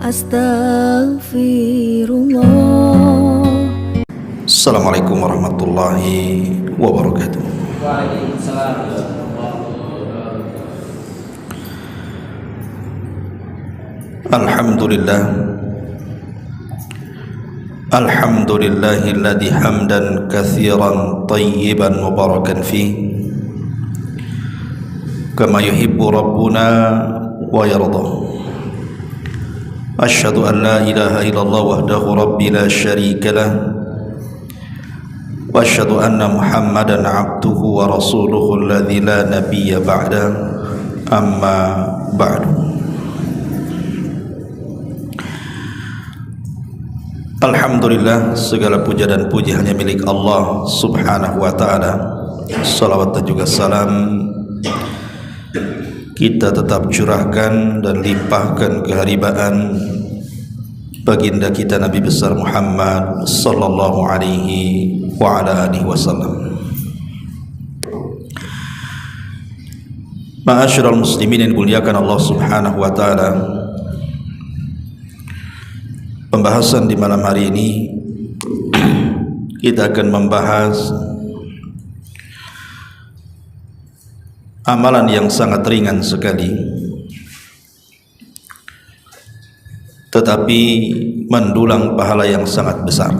Astaghfirullah. Assalamualaikum warahmatullahi wabarakatuh. Waalaikumsalam. Alhamdulillah. Alhamdulillahilladzi hamdan katsiran tayyiban mubarakan fi kama yuhibbu rabbuna wa yarda. Asyhadu an la ilaha illallah wahdahu rabbi la syarika lah wa asyhadu anna Muhammadan abduhu wa rasuluhu alladzi la nabiyya ba'da, amma ba'du. Alhamdulillah, segala puja dan puji hanya milik Allah subhanahu wa ta'ala. Salawat dan juga salam kita tetap curahkan dan limpahkan keharibaan baginda kita Nabi besar Muhammad sallallahu alaihi wa ala alihi wasallam. Ma'asyiral muslimin yang dimuliakan Allah subhanahu wa ta'ala, pembahasan di malam hari ini kita akan membahas amalan yang sangat ringan sekali, tetapi mendulang pahala yang sangat besar.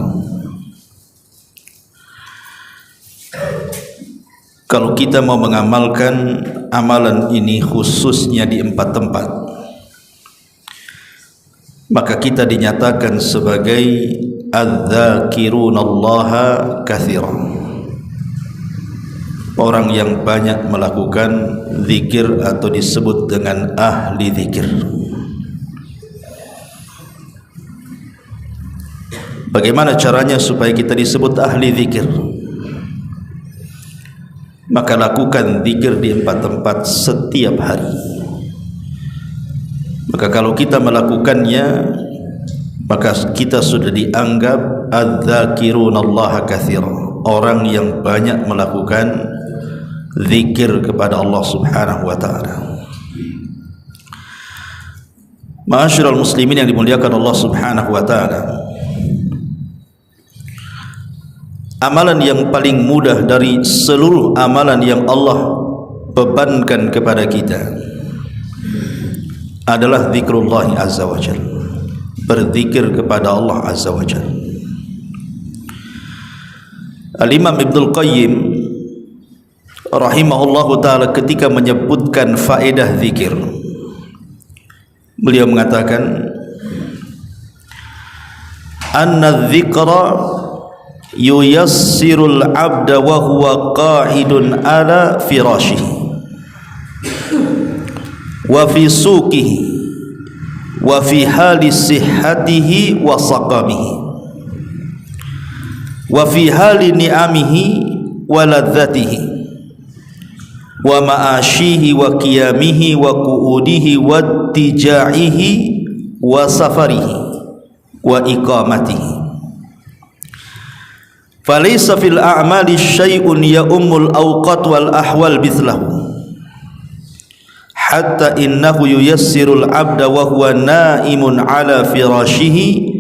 Kalau kita mau mengamalkan amalan ini khususnya di 4 tempat, maka kita dinyatakan sebagai adz-dzakirunallaha katsiran, orang yang banyak melakukan zikir atau disebut dengan ahli zikir. Bagaimana caranya supaya kita disebut ahli zikir? Maka lakukan zikir di 4 tempat setiap hari. Maka kalau kita melakukannya, maka kita sudah dianggap adz-dzakirunallaha katsiran, orang yang banyak melakukan zikir kepada Allah subhanahu wa ta'ala. Ma'asyiral muslimin yang dimuliakan Allah subhanahu wa ta'ala, amalan yang paling mudah dari seluruh amalan yang Allah bebankan kepada kita adalah zikrullah azza wa jalla, berzikir kepada Allah azza wa jalla. Al-Imam Ibnul Qayyim rahimahullahu ta'ala ketika menyebutkan faedah zikir, beliau mengatakan anna dzikra yuyassirul abda wa huwa qa'idun ala firashihi wa fi suqihi wa fi hali sihhatihi wa saqamihi wa fi hali ni'amihi wa ladzatihi wa ma'ashihi wa qiyamihi wa qu'udihi wa tija'ihi wa safarihi wa iqamatihi. Falaysa fil a'mali syai'un ya'ummul awqat wal ahwal mithlahu hatta innahu yuyassirul abda wa huwa na'imun ala firashihi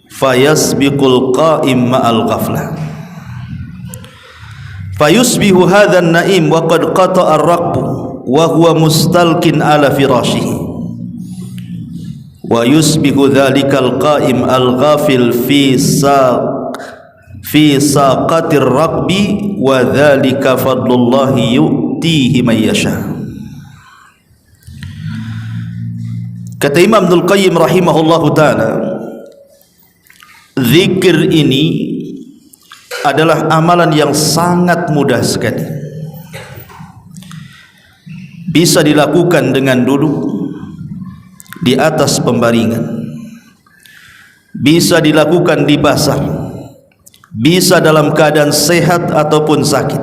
fayasbiqul qa'im ma'al ghaflah fayusbihu hadhan na'im wa qad qata'a ar-raqbu wa huwa mustalqin ala firashihi wa yusbihu dhalikal qa'im al-ghafil fi saqatir raqbi wa dhalika fadlullahi yu'tihi man yasha. Kata Imam Ibnul Qayyim rahimahullahu ta'ala, zikir ini adalah amalan yang sangat mudah sekali, bisa dilakukan dengan duduk di atas pembaringan, bisa dilakukan di pasar, bisa dalam keadaan sehat ataupun sakit,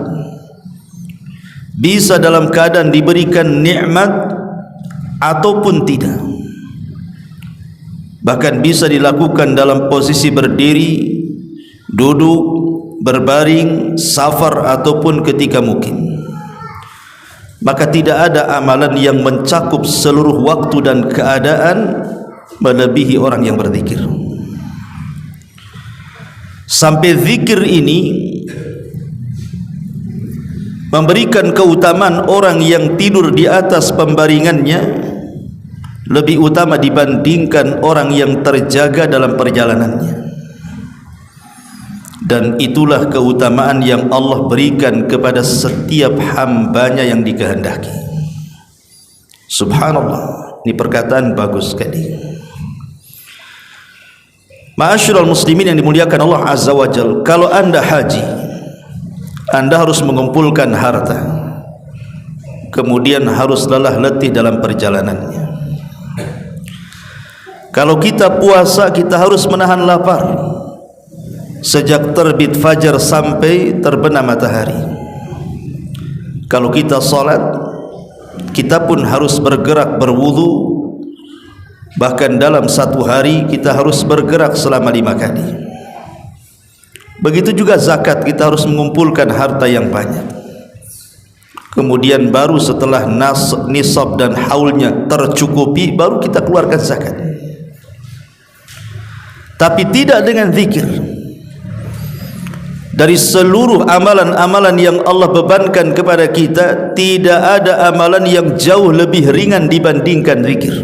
bisa dalam keadaan diberikan nikmat ataupun tidak, bahkan bisa dilakukan dalam posisi berdiri, duduk, berbaring, safar ataupun ketika mukim. Maka tidak ada amalan yang mencakup seluruh waktu dan keadaan melebihi orang yang berzikir. Sampai zikir ini memberikan keutamaan orang yang tidur di atas pembaringannya lebih utama dibandingkan orang yang terjaga dalam perjalanannya. Dan itulah keutamaan yang Allah berikan kepada setiap hambanya yang dikehendaki. Subhanallah, ini perkataan bagus sekali. Ma'asyiral muslimin yang dimuliakan Allah Azza wa Jalla, kalau anda haji, anda harus mengumpulkan harta, kemudian harus lelah letih dalam perjalanannya. Kalau kita puasa, kita harus menahan lapar sejak terbit fajar sampai terbenam matahari. Kalau kita salat, kita pun harus bergerak berwudu. Bahkan dalam satu hari kita harus bergerak selama 5 kali. Begitu juga zakat, kita harus mengumpulkan harta yang banyak. Kemudian baru setelah nisab dan haulnya tercukupi, baru kita keluarkan zakat. Tapi tidak dengan zikir. Dari seluruh amalan-amalan yang Allah bebankan kepada kita, tidak ada amalan yang jauh lebih ringan dibandingkan zikir.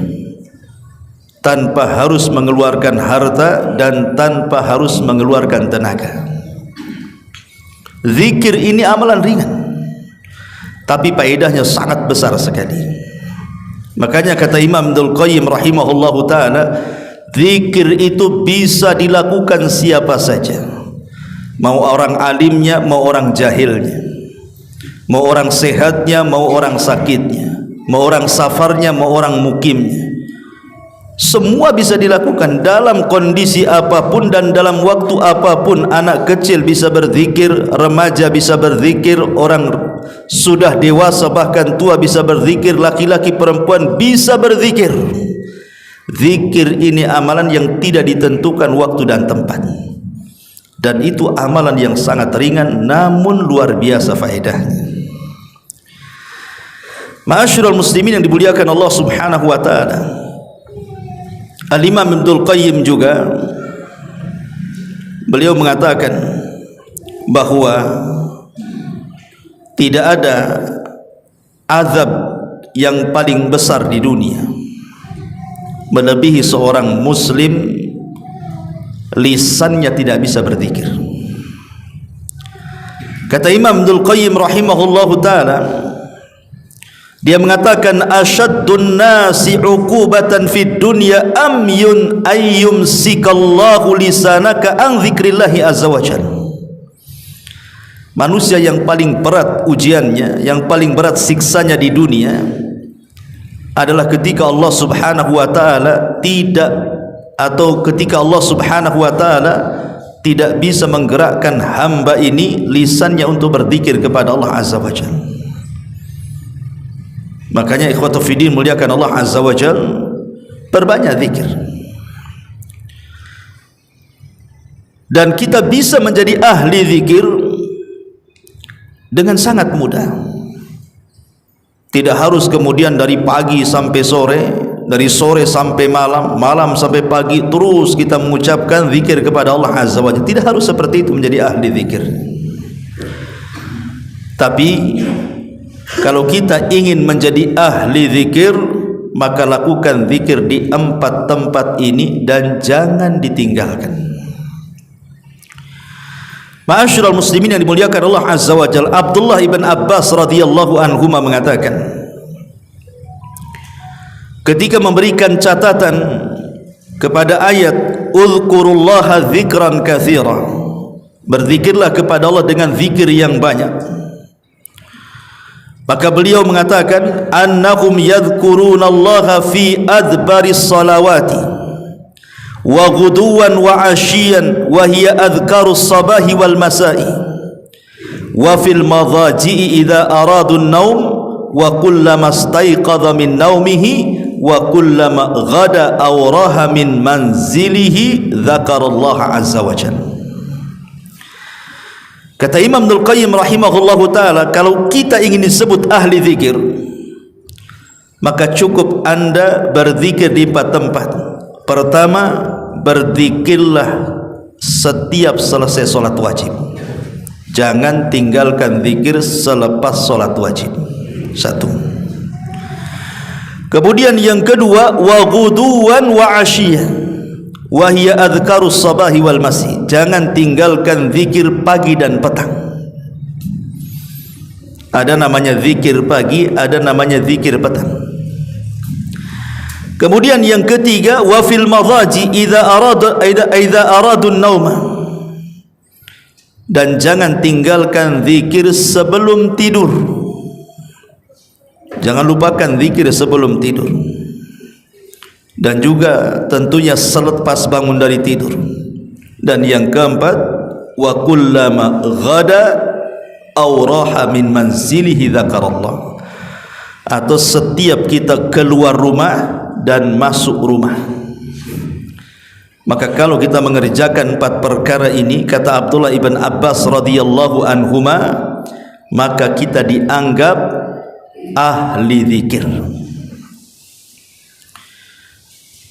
Tanpa harus mengeluarkan harta dan tanpa harus mengeluarkan tenaga. Zikir ini amalan ringan, tapi faedahnya sangat besar sekali. Makanya kata Imam Ibnul Qayyim rahimahullahu ta'ala, zikir itu bisa dilakukan siapa saja, mau orang alimnya, mau orang jahilnya, mau orang sehatnya, mau orang sakitnya, mau orang safarnya, mau orang mukimnya. Semua bisa dilakukan dalam kondisi apapun dan dalam waktu apapun. Anak kecil bisa berzikir, remaja bisa berzikir, orang sudah dewasa bahkan tua bisa berzikir, laki-laki perempuan bisa berzikir. Zikir ini amalan yang tidak ditentukan waktu dan tempat, dan itu amalan yang sangat ringan namun luar biasa faedahnya. Ma'asyiral muslimin yang dimuliakan Allah Subhanahu wa taala, Al-Imam Ibnul Qayyim juga beliau mengatakan bahwa tidak ada azab yang paling besar di dunia melebihi seorang muslim lisannya tidak bisa berzikir. Kata Imam Ibnul Qayyim rahimahullahu ta'ala, dia mengatakan, asyaddun nasi uqubatan fid dunya amyun ayyumsikallahu lisanaka an dzikrillahi azza wajalla. Manusia yang paling berat ujiannya, yang paling berat siksanya di dunia adalah ketika Allah Subhanahu wa taala ketika Allah Subhanahu wa taala tidak bisa menggerakkan hamba ini lisannya untuk berzikir kepada Allah azza wajalla. Makanya ikhwatu fiddin muliakan Allah azza wajalla, perbanyak zikir. Dan kita bisa menjadi ahli zikir dengan sangat mudah. Tidak harus kemudian dari pagi sampai sore, dari sore sampai malam, malam sampai pagi terus kita mengucapkan zikir kepada Allah azza wajalla. Tidak harus seperti itu menjadi ahli zikir. Tapi kalau kita ingin menjadi ahli zikir, maka lakukan zikir di 4 tempat ini dan jangan ditinggalkan. Ma'asyiral muslimin yang dimuliakan Allah azza wa jalla, Abdullah ibn Abbas radhiyallahu anhuma mengatakan, ketika memberikan catatan kepada ayat uzkurullaha dzikran katsira, berzikirlah kepada Allah dengan zikir yang banyak, maka beliau mengatakan, annahum yadhkurunallaha fi adbaris salawati wa ghuduwan wa ashiyan wa hiya adhkarus sabahi wal masai wa fil madhaji'i idza aradu an-naum wa kullama istayqadha min naumihi wa kullama ghada aw raha min manzilihi dzakarallaha azza wa jalla. Kata Imam Ibnul Qayyim rahimahullahu ta'ala, kalau kita ingin disebut ahli zikir, maka cukup anda berzikir di 4 tempat. Pertama, berzikirlah setiap selesai solat wajib. Jangan tinggalkan zikir selepas solat wajib. Satu. Kemudian yang kedua, wa ghuduwan wa asyiyah wa hiya adhkarus sabahi wal masi. Jangan tinggalkan zikir pagi dan petang. Ada namanya zikir pagi, ada namanya zikir petang. Kemudian yang ketiga, wa fil madhaji idza aradun nauma. Dan jangan tinggalkan zikir sebelum tidur. Jangan lupakan zikir sebelum tidur. Dan juga tentunya selepas bangun dari tidur. Dan yang keempat, wa kullama ghada aw raha min manzilihi dzakarallah. Atau setiap kita keluar rumah dan masuk rumah. Maka kalau kita mengerjakan 4 perkara ini, kata Abdullah ibn Abbas radhiyallahu anhuma, maka kita dianggap ahli zikir.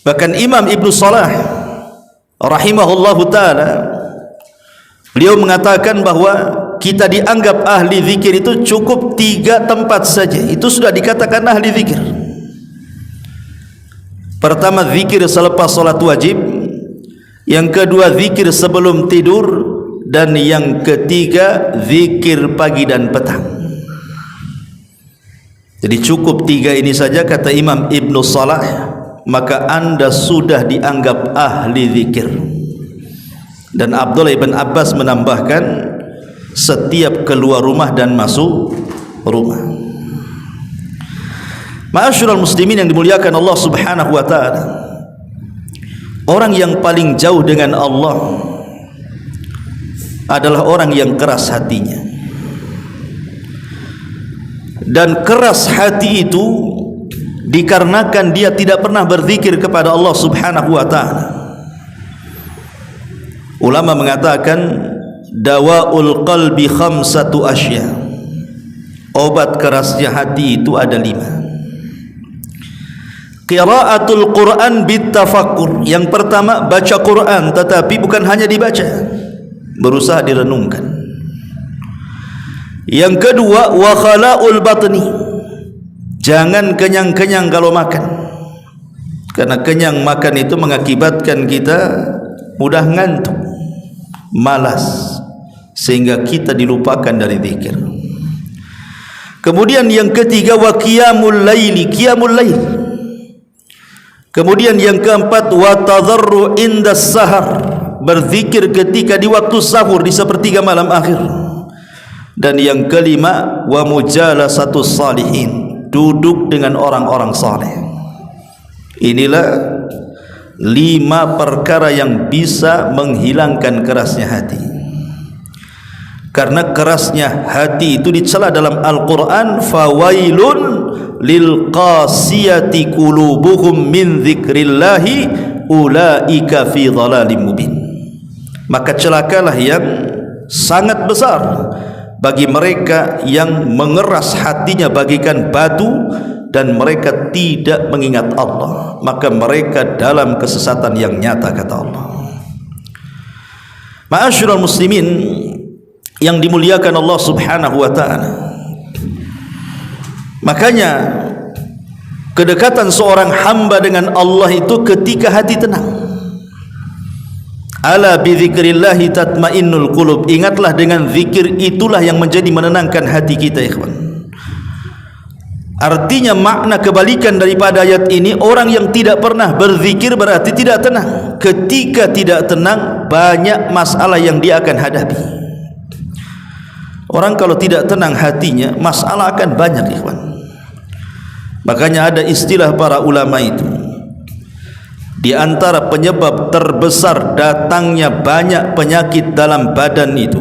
Bahkan Imam Ibnu Salah rahimahullahu ta'ala, beliau mengatakan bahwa kita dianggap ahli zikir itu cukup 3 tempat saja, itu sudah dikatakan ahli zikir. Pertama, zikir selepas salat wajib. Yang kedua, zikir sebelum tidur. Dan yang ketiga, zikir pagi dan petang. Jadi cukup 3 ini saja, kata Imam Ibnu Salah, maka anda sudah dianggap ahli zikir. Dan Abdullah ibn Abbas menambahkan, setiap keluar rumah dan masuk rumah. Ma'asyiral muslimin yang dimuliakan Allah Subhanahu wa ta'ala, orang yang paling jauh dengan Allah adalah orang yang keras hatinya. Dan keras hati itu dikarenakan dia tidak pernah berzikir kepada Allah Subhanahu wa ta'ala. Ulama mengatakan, dawaul qalbi khamsatu asya. Obat kerasnya hati itu ada 5. Qiraatul Quran bitafakkur. Yang pertama, baca Quran tetapi bukan hanya dibaca, berusaha direnungkan. Yang kedua, wa khala'ul batni. Jangan kenyang-kenyang kalau makan, karena kenyang makan itu mengakibatkan kita mudah ngantuk, malas, sehingga kita dilupakan dari zikir. Kemudian yang ketiga, wa qiyamul laili, qiyamul lail. Kemudian yang keempat, wa tadarru indas sahar, berzikir ketika di waktu sahur, di sepertiga malam akhir. Dan yang kelima, wa mujalasatus salihin, duduk dengan orang-orang saleh. Inilah 5 perkara yang bisa menghilangkan kerasnya hati. Karena kerasnya hati itu dicela dalam Al-Quran, fawailun lil qasiyati qulubuhum min dzikrillahi ulaika fi dhalalim mubin. Maka celakalah yang sangat besar bagi mereka yang mengeras hatinya bagaikan batu dan mereka tidak mengingat Allah, maka mereka dalam kesesatan yang nyata, kata Allah. Ma'asyiral muslimin yang dimuliakan Allah Subhanahu wa ta'ala, makanya kedekatan seorang hamba dengan Allah itu ketika hati tenang. Ala bi dzikrillahi tatmainnul qulub. Ingatlah, dengan zikir itulah yang menjadi menenangkan hati kita, ikhwan. Artinya makna kebalikan daripada ayat ini, orang yang tidak pernah berzikir berarti tidak tenang. Ketika tidak tenang, banyak masalah yang dia akan hadapi. Orang kalau tidak tenang hatinya, masalah akan banyak, ikhwan. Makanya ada istilah para ulama itu, di antara penyebab terbesar datangnya banyak penyakit dalam badan itu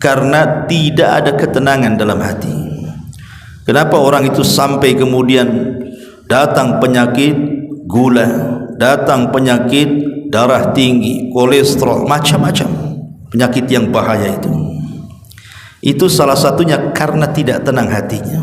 karena tidak ada ketenangan dalam hati. Kenapa orang itu sampai kemudian datang penyakit gula, datang penyakit darah tinggi, kolesterol, macam-macam penyakit yang bahaya itu. Itu salah satunya karena tidak tenang hatinya.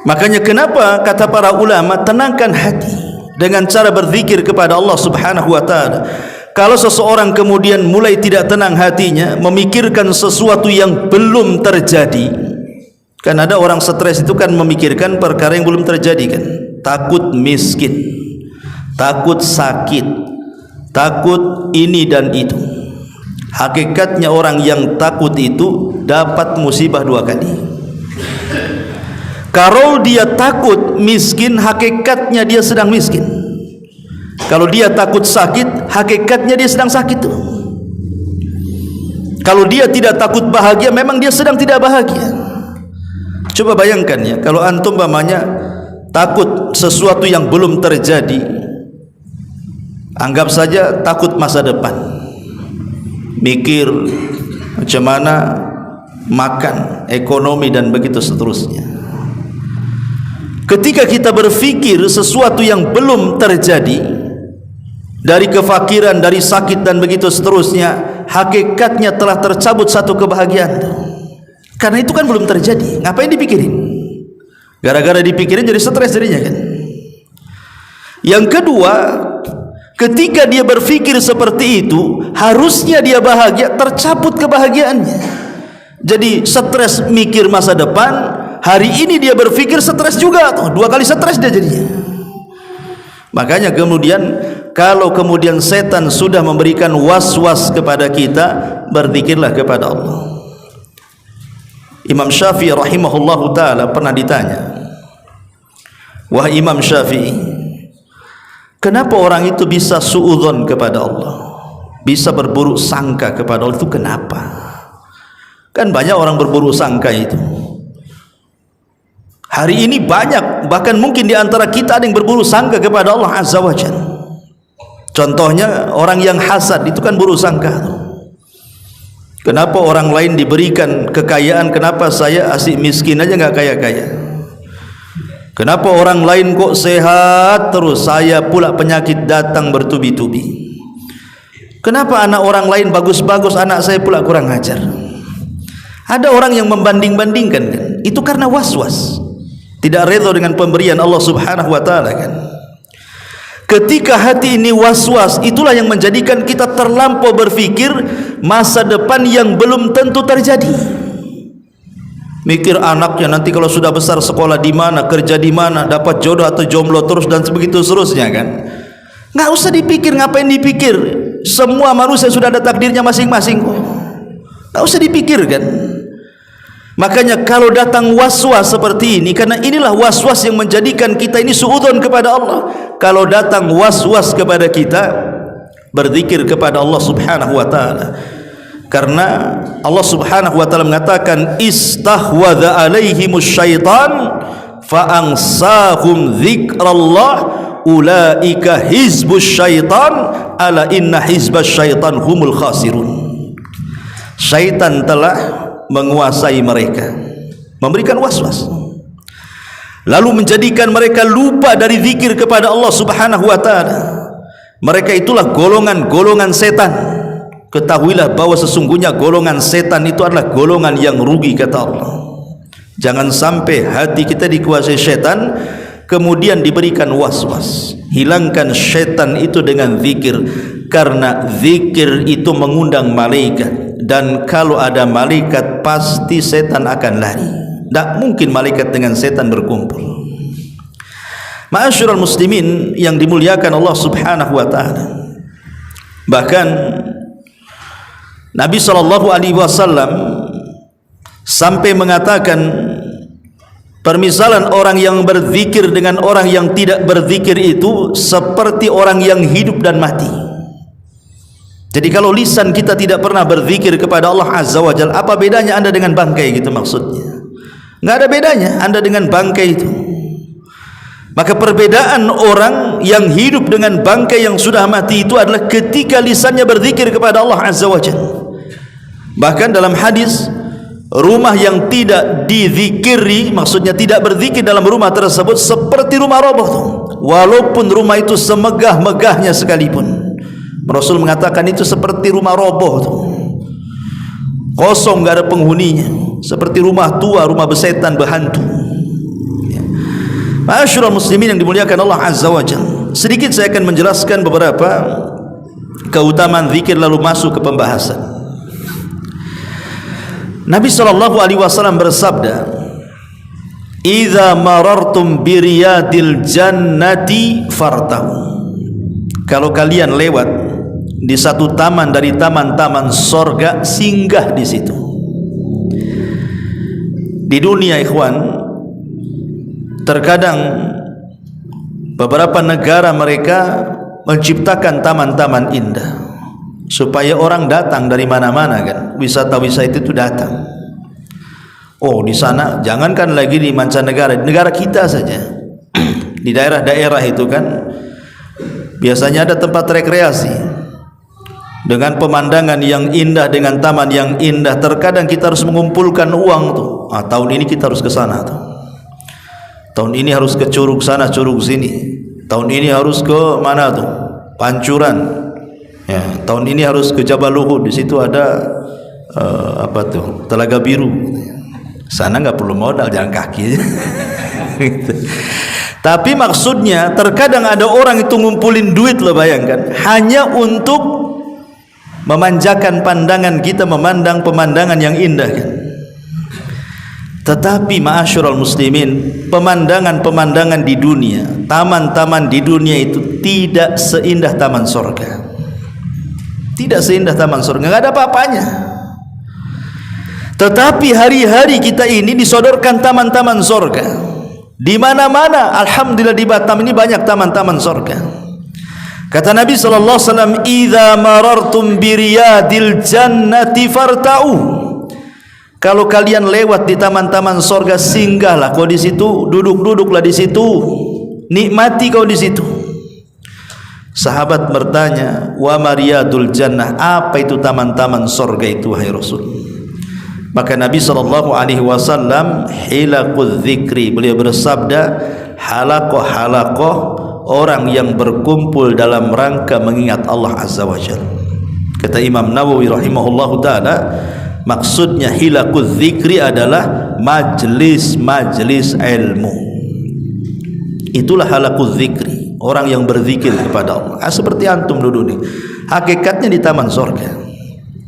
Makanya kenapa kata para ulama, tenangkan hati. dengan cara berzikir kepada Allah Subhanahu wa taala. Kalau seseorang kemudian mulai tidak tenang hatinya, memikirkan sesuatu yang belum terjadi, kan ada orang stres itu kan memikirkan perkara yang belum terjadi kan, takut miskin, takut sakit, takut ini dan itu. Hakikatnya orang yang takut itu dapat musibah 2 kali. Kalau dia takut miskin, hakikatnya dia sedang miskin. Kalau dia takut sakit, hakikatnya dia sedang sakit tuh. Kalau dia tidak takut bahagia, memang dia sedang tidak bahagia. Coba bayangkan ya, kalau antum umpamanya takut sesuatu yang belum terjadi, anggap saja takut masa depan, mikir macam mana makan, ekonomi dan begitu seterusnya. Ketika kita berfikir sesuatu yang belum terjadi, dari kefakiran, dari sakit dan begitu seterusnya, hakikatnya telah tercabut satu kebahagiaan. Karena itu kan belum terjadi, ngapain dipikirin? Gara-gara dipikirin jadi stres jadinya kan. Yang kedua, ketika dia berfikir seperti itu, harusnya dia bahagia, tercabut kebahagiaannya. Jadi stres mikir masa depan, hari ini dia berfikir stres juga tuh, 2 kali stres dia jadinya. Makanya kemudian kalau kemudian setan sudah memberikan was-was kepada kita, berzikirlah kepada Allah. Imam Syafi'i rahimahullahu ta'ala pernah ditanya, wahai Imam Syafi'i, kenapa orang itu bisa suudzon kepada Allah, bisa berburuk sangka kepada Allah, itu kenapa? Kan banyak orang berburuk sangka itu. Hari ini banyak, bahkan mungkin di antara kita ada yang berburuk sangka kepada Allah Azza wa Jalla. Contohnya orang yang hasad itu kan buruk sangka. Kenapa orang lain diberikan kekayaan, kenapa saya asyik miskin aja nggak kaya-kaya? Kenapa orang lain kok sehat terus, saya pula penyakit datang bertubi-tubi? Kenapa anak orang lain bagus-bagus, anak saya pula kurang ajar? Ada orang yang membanding-bandingkan kan? Itu karena was-was, tidak redha dengan pemberian Allah Subhanahu wa taala kan. Ketika hati ini was-was, itulah yang menjadikan kita terlampau berfikir masa depan yang belum tentu terjadi. Mikir anaknya nanti kalau sudah besar sekolah di mana, kerja di mana, dapat jodoh atau jomblo terus dan begitu seterusnya kan. Nggak usah dipikir, ngapain dipikir? Semua manusia sudah ada takdirnya masing-masing kok. Nggak usah dipikir kan. Makanya kalau datang was-was seperti ini, karena inilah was-was yang menjadikan kita ini suudzon kepada Allah. Kalau datang was-was kepada kita, berzikir kepada Allah Subhanahu wa taala. Karena Allah Subhanahu wa taala mengatakan istahwadza alaihimus syaitan fa ansahum dzikrallah ulaika hizbus syaitan ala inna hizbas syaitan humul khasirun. Syaitan telah menguasai mereka, memberikan was-was, lalu menjadikan mereka lupa dari zikir kepada Allah Subhanahu wa taala. Mereka itulah golongan-golongan setan. Ketahuilah bahwa sesungguhnya golongan setan itu adalah golongan yang rugi, kata Allah. Jangan sampai hati kita dikuasai setan kemudian diberikan was-was. Hilangkan setan itu dengan zikir, karena zikir itu mengundang malaikat. Dan kalau ada malaikat pasti setan akan lari. Tak mungkin malaikat dengan setan berkumpul. Ma'asyiral muslimin yang dimuliakan Allah Subhanahu wa taala. Bahkan Nabi SAW sampai mengatakan permisalan orang yang berzikir dengan orang yang tidak berzikir itu seperti orang yang hidup dan mati. Jadi kalau lisan kita tidak pernah berzikir kepada Allah Azza wa Jalla, apa bedanya anda dengan bangkai gitu maksudnya? Nggak ada bedanya anda dengan bangkai itu. Maka perbedaan orang yang hidup dengan bangkai yang sudah mati itu adalah ketika lisannya berzikir kepada Allah Azza wa Jalla. Bahkan dalam hadis, rumah yang tidak dizikiri, maksudnya tidak berzikir dalam rumah tersebut seperti rumah roboh tuh. Walaupun rumah itu semegah-megahnya sekalipun, Rasul mengatakan itu seperti rumah roboh tuh, kosong, gak ada penghuninya, seperti rumah tua, rumah besetan, berhantu. Ma'asyiral muslimin yang dimuliakan Allah Azza wa Jalla. sedikit saya akan menjelaskan beberapa keutamaan zikir lalu masuk ke pembahasan. Nabi SAW bersabda, "Idza marartum bi riyadil jannati fartahu." Kalau kalian lewat di satu taman dari taman-taman sorga, singgah di situ. Di dunia, ikhwan, terkadang beberapa negara mereka menciptakan taman-taman indah supaya orang datang dari mana-mana kan, wisata-wisata itu datang. Oh, di sana jangankan lagi di mancanegara, di negara kita saja, di daerah-daerah itu kan biasanya ada tempat rekreasi dengan pemandangan yang indah, dengan taman yang indah. Terkadang kita harus mengumpulkan uang tuh. Tahun ini kita harus ke sana tuh. Tahun ini harus ke curug sana, curug sini. Tahun ini harus ke mana tuh? Pancuran. Ya, tahun ini harus ke Jabal Uhud. Di situ ada apa tuh? Telaga Biru. Sana nggak perlu modal, jalan kaki. Tapi maksudnya terkadang ada orang itu ngumpulin duit, lo bayangkan, hanya untuk memanjakan pandangan kita, memandang pemandangan yang indah kan. Tetapi ma'asyiral muslimin, pemandangan-pemandangan di dunia, taman-taman di dunia itu tidak seindah taman surga. Tidak seindah taman surga, nggak ada apa-apanya. Tetapi hari-hari kita ini disodorkan taman-taman surga. Di mana-mana, alhamdulillah di Batam ini banyak taman-taman surga. Kata Nabi sallallahu alaihi wasallam, "Idza marartum bi riyadil jannati farta'u." Kalau kalian lewat di taman-taman surga, singgahlah kau di situ, duduk-duduklah di situ, nikmati kau di situ. Sahabat bertanya, "Wa mariyadul jannah?" Apa itu taman-taman surga itu, wahai Rasul? Maka Nabi SAW hilaqul dzikri, beliau bersabda, halaqah-halaqah orang yang berkumpul dalam rangka mengingat Allah Azza wa Jalla. Kata Imam Nawawi rahimahullahu taala, maksudnya hilaqul dzikri adalah majlis-majlis ilmu. Itulah halaqul dzikri, orang yang berzikir kepada Allah. Seperti antum duduk nih, hakikatnya di taman surga.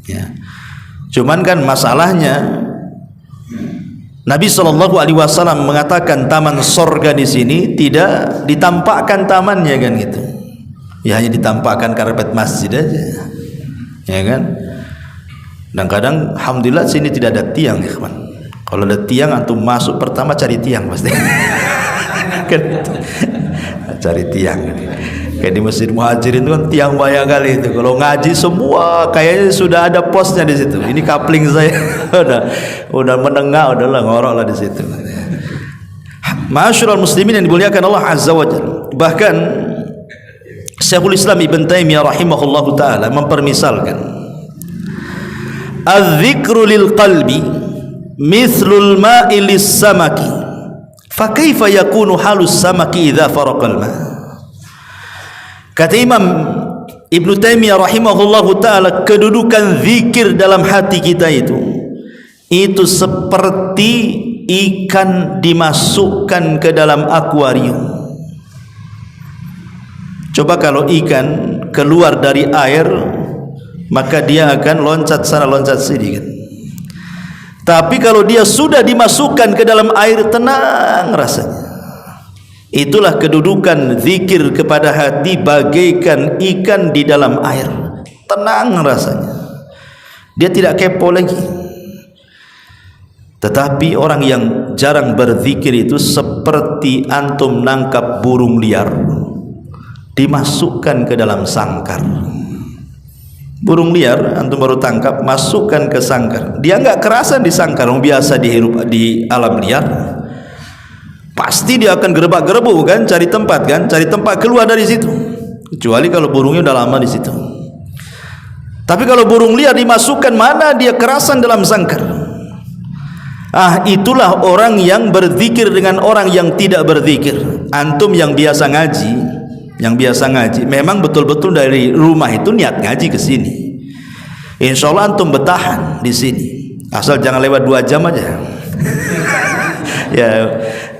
Ya. Cuman kan masalahnya Nabi SAW mengatakan taman surga di sini tidak ditampakkan tamannya kan gitu. Ya hanya ditampakkan karpet masjid aja. Ya kan? Dan kadang alhamdulillah sini tidak ada tiang ya kawan. Kalau ada tiang antum masuk pertama cari tiang pasti. Kan cari tiang. Kayak di Masjid Muhajirin itu kan tiang banyak kali itu. Kalau ngaji semua kayaknya sudah ada posnya di situ. Ini kapling saya udah menengah, udahlah ngorok lah di situ. Ma'asyiral muslimin yang dimuliakan Allah Azza wa Jalla. Bahkan Syekhul Islam Ibn Taimiyah rahimahullahu taala mempermisalkan, "Adz-dzikru lil qalbi mithlul ma'i lis-samaki. Fa kaifa yakunu halus samaki idza faraqal ma'?" Kata Imam Ibn Taimiyah rahimahullahu ta'ala, kedudukan zikir dalam hati kita itu seperti ikan dimasukkan ke dalam akuarium. Coba kalau ikan keluar dari air, maka dia akan loncat sana loncat sini kan. Tapi kalau dia sudah dimasukkan ke dalam air, tenang rasanya. Itulah kedudukan zikir kepada hati, bagaikan ikan di dalam air, tenang rasanya. Dia tidak kepo lagi. Tetapi orang yang jarang berzikir itu seperti antum nangkap burung liar, dimasukkan ke dalam sangkar. Burung liar antum baru tangkap, masukkan ke sangkar. Dia nggak kerasan di sangkar, biasa dihirup di alam liar. Pasti dia akan gerebak-gerebu kan, cari tempat keluar dari situ. Kecuali kalau burungnya udah lama di situ. Tapi kalau burung liar dimasukkan, mana dia kerasan dalam sangkar. Itulah orang yang berzikir dengan orang yang tidak berzikir. Antum yang biasa ngaji, memang betul-betul dari rumah itu niat ngaji ke sini. Insya Allah antum betahan di sini. Asal jangan lewat 2 jam aja. Ya.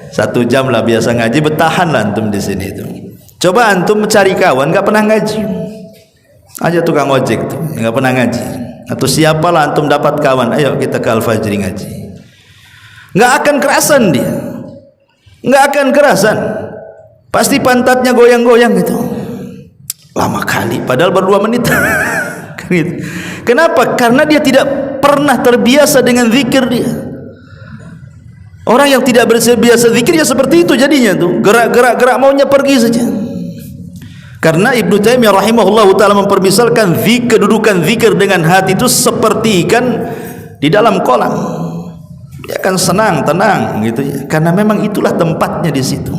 1 jam lah biasa ngaji, bertahan lah antum di sini itu. Coba antum cari kawan enggak pernah ngaji. Aja tukang ojek tuh, enggak pernah ngaji. Atau siapalah antum dapat kawan, ayo kita ke Al-Fajri ngaji. Enggak akan kerasan dia. Enggak akan kerasan. Pasti pantatnya goyang-goyang gitu. Lama kali padahal baru 2 menit. Kenapa? Karena dia tidak pernah terbiasa dengan zikir dia. Orang yang tidak berbiasa zikir ya seperti itu jadinya tuh, gerak maunya pergi saja. Karena Ibnu Taimiyah rahimahullahu taala mempermisalkan kedudukan zikir dengan hati itu seperti ikan di dalam kolam. Dia akan senang, tenang gitu ya. Karena memang itulah tempatnya di situ.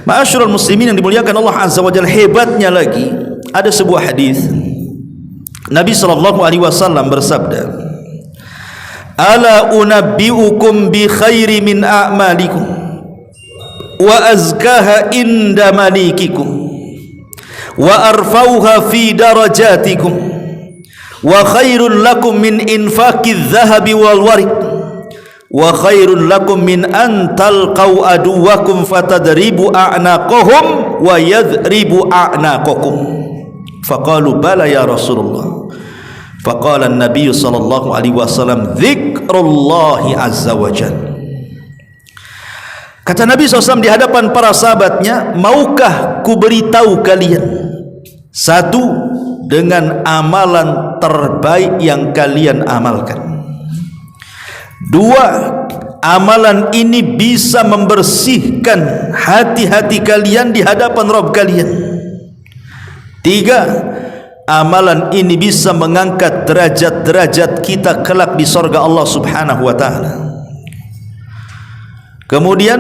Ma'asyiral muslimin yang dimuliakan Allah Azza wa Jalla, hebatnya lagi ada sebuah hadis Nabi sallallahu alaihi wasallam bersabda, "Ala unabbiukum bi khairi min a'malikum wa azkaha inda malikikum wa arfauha fi darajatikum wa khairun lakum min infaqiz zahabi wal warid wa khairun lakum min an talqau aduwakum fatadribu a'naqahum wa yadribu a'naqakum." Faqalu bala ya Rasulullah. Faqala an-nabiy sallallahu alaihi wasallam dzikrullahi azza wa jalla. Kata Nabi SAW di hadapan para sahabatnya, maukah ku beritahu kalian satu dengan amalan terbaik yang kalian amalkan. Dua, amalan ini bisa membersihkan hati-hati kalian di hadapan Rabb kalian. Tiga, amalan ini bisa mengangkat derajat-derajat kita kelak di surga Allah Subhanahu wa taala. Kemudian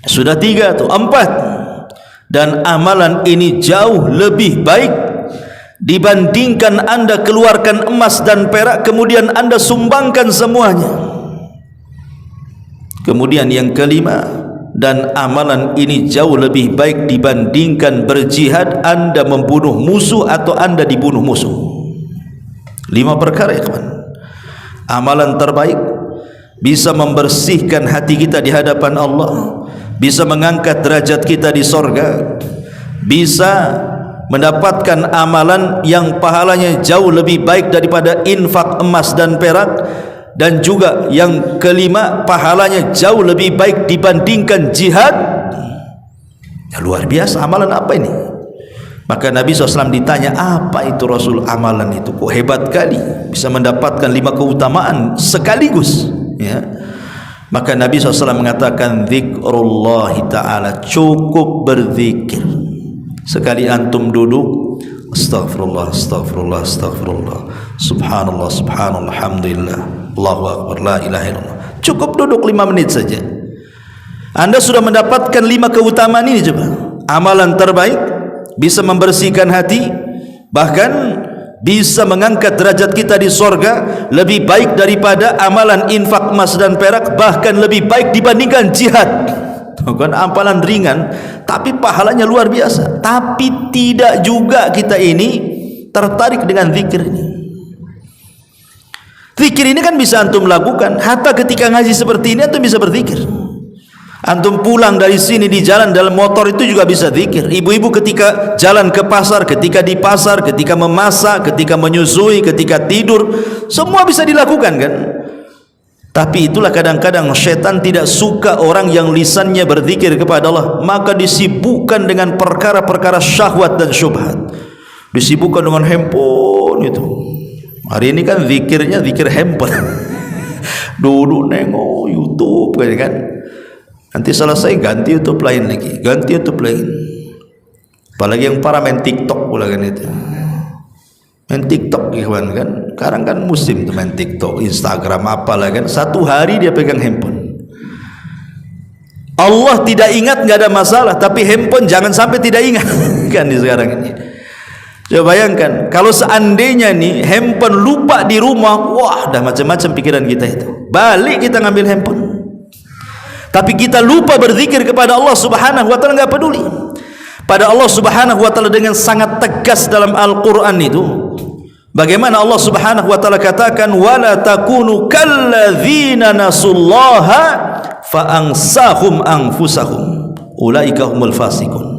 sudah 3 tuh, 4. Dan amalan ini jauh lebih baik dibandingkan Anda keluarkan emas dan perak kemudian Anda sumbangkan semuanya. Kemudian yang kelima, dan amalan ini jauh lebih baik dibandingkan berjihad Anda membunuh musuh atau Anda dibunuh musuh. 5 perkara ya kawan. Amalan terbaik bisa membersihkan hati kita di hadapan Allah, bisa mengangkat derajat kita di sorga, bisa mendapatkan amalan yang pahalanya jauh lebih baik daripada infak emas dan perak, dan juga yang kelima pahalanya jauh lebih baik dibandingkan jihad. Ya, luar biasa amalan apa ini? Maka Nabi SAW ditanya, apa itu Rasul amalan itu? Kok hebat kali bisa mendapatkan 5 keutamaan sekaligus ya? Maka Nabi SAW mengatakan, zikrullahi ta'ala, cukup berzikir. Sekali antum duduk, astaghfirullah, astaghfirullah, astaghfirullah, subhanallah, subhanallah, alhamdulillah, Allahu akbar, la ilaha illallah. Cukup duduk 5 menit saja, Anda sudah mendapatkan 5 keutamaan ini. Coba, amalan terbaik bisa membersihkan hati, bahkan bisa mengangkat derajat kita di sorga, lebih baik daripada amalan infak emas dan perak, bahkan lebih baik dibandingkan jihad. Bukan amalan ringan, tapi pahalanya luar biasa. Tapi tidak juga kita ini tertarik dengan zikir ini. Zikir ini kan bisa antum lakukan, hatta ketika ngaji seperti ini antum bisa berzikir. Antum pulang dari sini di jalan dalam motor itu juga bisa zikir. Ibu-ibu ketika jalan ke pasar, ketika di pasar, ketika memasak, ketika menyusui, ketika tidur, semua bisa dilakukan kan? Tapi itulah kadang-kadang syaitan tidak suka orang yang lisannya berzikir kepada Allah, maka disibukkan dengan perkara-perkara syahwat dan syubhat. Disibukkan dengan handphone itu. Hari ini kan zikirnya zikir handphone. Duduk nengok YouTube kan. Nanti selesai ganti YouTube lain lagi, ganti YouTube lain. Apalagi yang para main TikTok pula kan itu. Main TikTok kawan kan. Sekarang kan musim tuh main TikTok, Instagram apalah kan. Satu hari dia pegang handphone. Allah tidak ingat nggak ada masalah, tapi handphone jangan sampai tidak ingat kan di sekarang ini. Coba bayangkan kalau seandainya nih handphone lupa di rumah, wah dah macam-macam pikiran kita itu. Balik kita ngambil handphone. Tapi kita lupa berzikir kepada Allah Subhanahu wa taala, enggak peduli. Pada Allah Subhanahu wa taala dengan sangat tegas dalam Al-Qur'an itu. Bagaimana Allah Subhanahu wa taala katakan, wala takunu kalladzina nasullaha fa ansahum anfusahum ulaika humul fasiqun.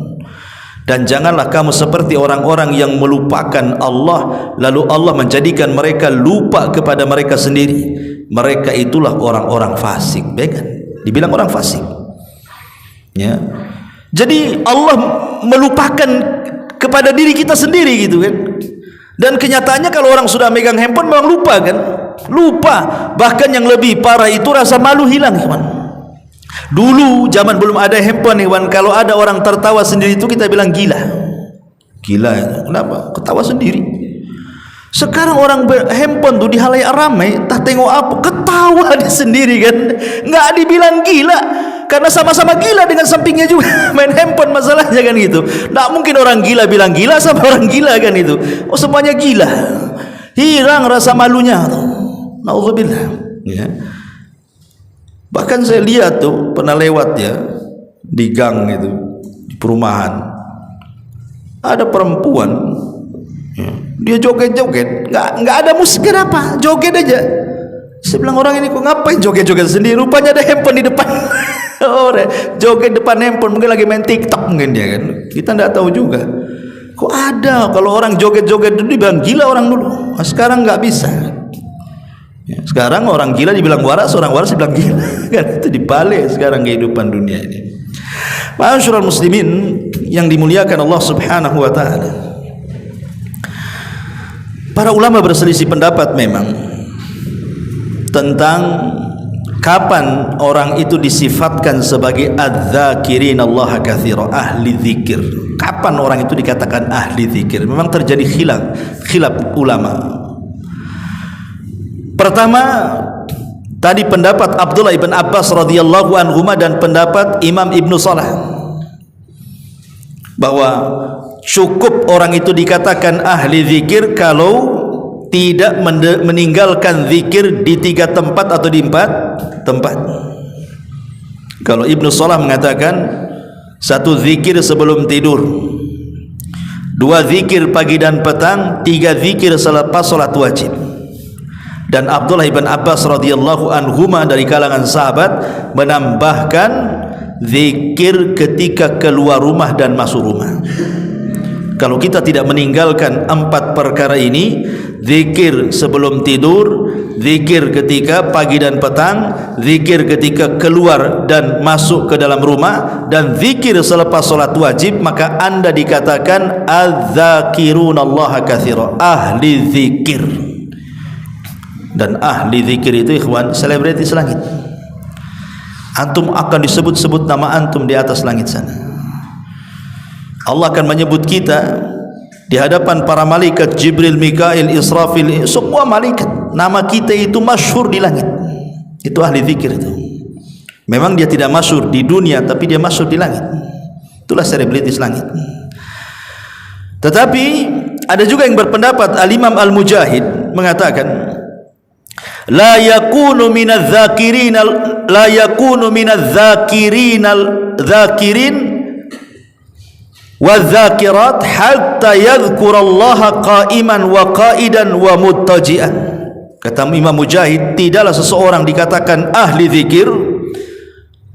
Dan janganlah kamu seperti orang-orang yang melupakan Allah, lalu Allah menjadikan mereka lupa kepada mereka sendiri. Mereka itulah orang-orang fasik. Kan? Dibilang orang fasik. Ya. Jadi Allah melupakan kepada diri kita sendiri gitu kan. Dan kenyataannya kalau orang sudah megang handphone memang lupa kan? Lupa. Bahkan yang lebih parah itu rasa malu hilang, kawan. Dulu zaman belum ada handphone, kawan, kalau ada orang tertawa sendiri itu kita bilang gila. Gila. Kenapa? Ketawa sendiri. Sekarang orang handphone tuh di halayak ramai, tak tengok apa, ketawa dia sendiri kan. Enggak dibilang gila. Karena sama-sama gila dengan sampingnya juga main handphone, masalahnya kan gitu. Tak mungkin orang gila bilang gila sama orang gila kan itu. Oh, semuanya gila. Hilang rasa malunya tuh. Nauzubillah. Ya. Bahkan saya lihat tuh, pernah lewat ya di gang itu, di perumahan. Ada perempuan, ya, dia joget-joget, nggak ada musik apa, joget aja. Saya bilang, orang ini kok ngapain joget-joget sendiri? Rupanya ada handphone di depan. Oh, joget depan handphone, mungkin lagi main TikTok mungkin dia kan. Kita tidak tahu juga. Kok ada kalau orang joget-joget dulu dibilang gila orang dulu. Nah, sekarang nggak bisa. Ya, sekarang orang gila dibilang waras, orang waras dibilang gila. Kan itu dibalik sekarang kehidupan dunia ini. Ma'asyiral muslimin yang dimuliakan Allah Subhanahu wa taala. Para ulama berselisih pendapat memang tentang kapan orang itu disifatkan sebagai adz-dzakirin Allah katsira, ahli zikir. Kapan orang itu dikatakan ahli zikir? Memang terjadi khilaf ulama. Pertama, tadi pendapat Abdullah ibn Abbas radhiyallahu anhuma dan pendapat Imam Ibnu Salah bahwa cukup orang itu dikatakan ahli zikir kalau tidak meninggalkan zikir di 3 tempat atau di 4 tempat. Kalau Ibnu Salah mengatakan 1 zikir sebelum tidur, 2 zikir pagi dan petang, 3 zikir selepas salat wajib. Dan Abdullah ibn Abbas radhiyallahu anhuma dari kalangan sahabat menambahkan zikir ketika keluar rumah dan masuk rumah. Kalau kita tidak meninggalkan 4 perkara ini, zikir sebelum tidur, zikir ketika pagi dan petang, zikir ketika keluar dan masuk ke dalam rumah, dan zikir selepas solat wajib, maka anda dikatakan adz-dzakirunallaha katsira, ahli zikir. Dan ahli zikir itu, ikhwan, selebritis langit. Antum akan disebut-sebut nama antum di atas langit sana. Allah akan menyebut kita di hadapan para malaikat, Jibril, Mikail, Israfil, semua malaikat. Nama kita itu masyhur di langit. Itu ahli zikir itu. Memang dia tidak masyhur di dunia, tapi dia masyhur di langit. Itulah selebritis langit. Tetapi ada juga yang berpendapat, Al-Imam Al-Mujahid mengatakan, la yakunu minadz-dzakirin wadz-dzakirat hatta yadhkurallaha qa'iman wa qa'idan wa muttaji'an. Kata Imam Mujahid, tidaklah seseorang dikatakan ahli zikir,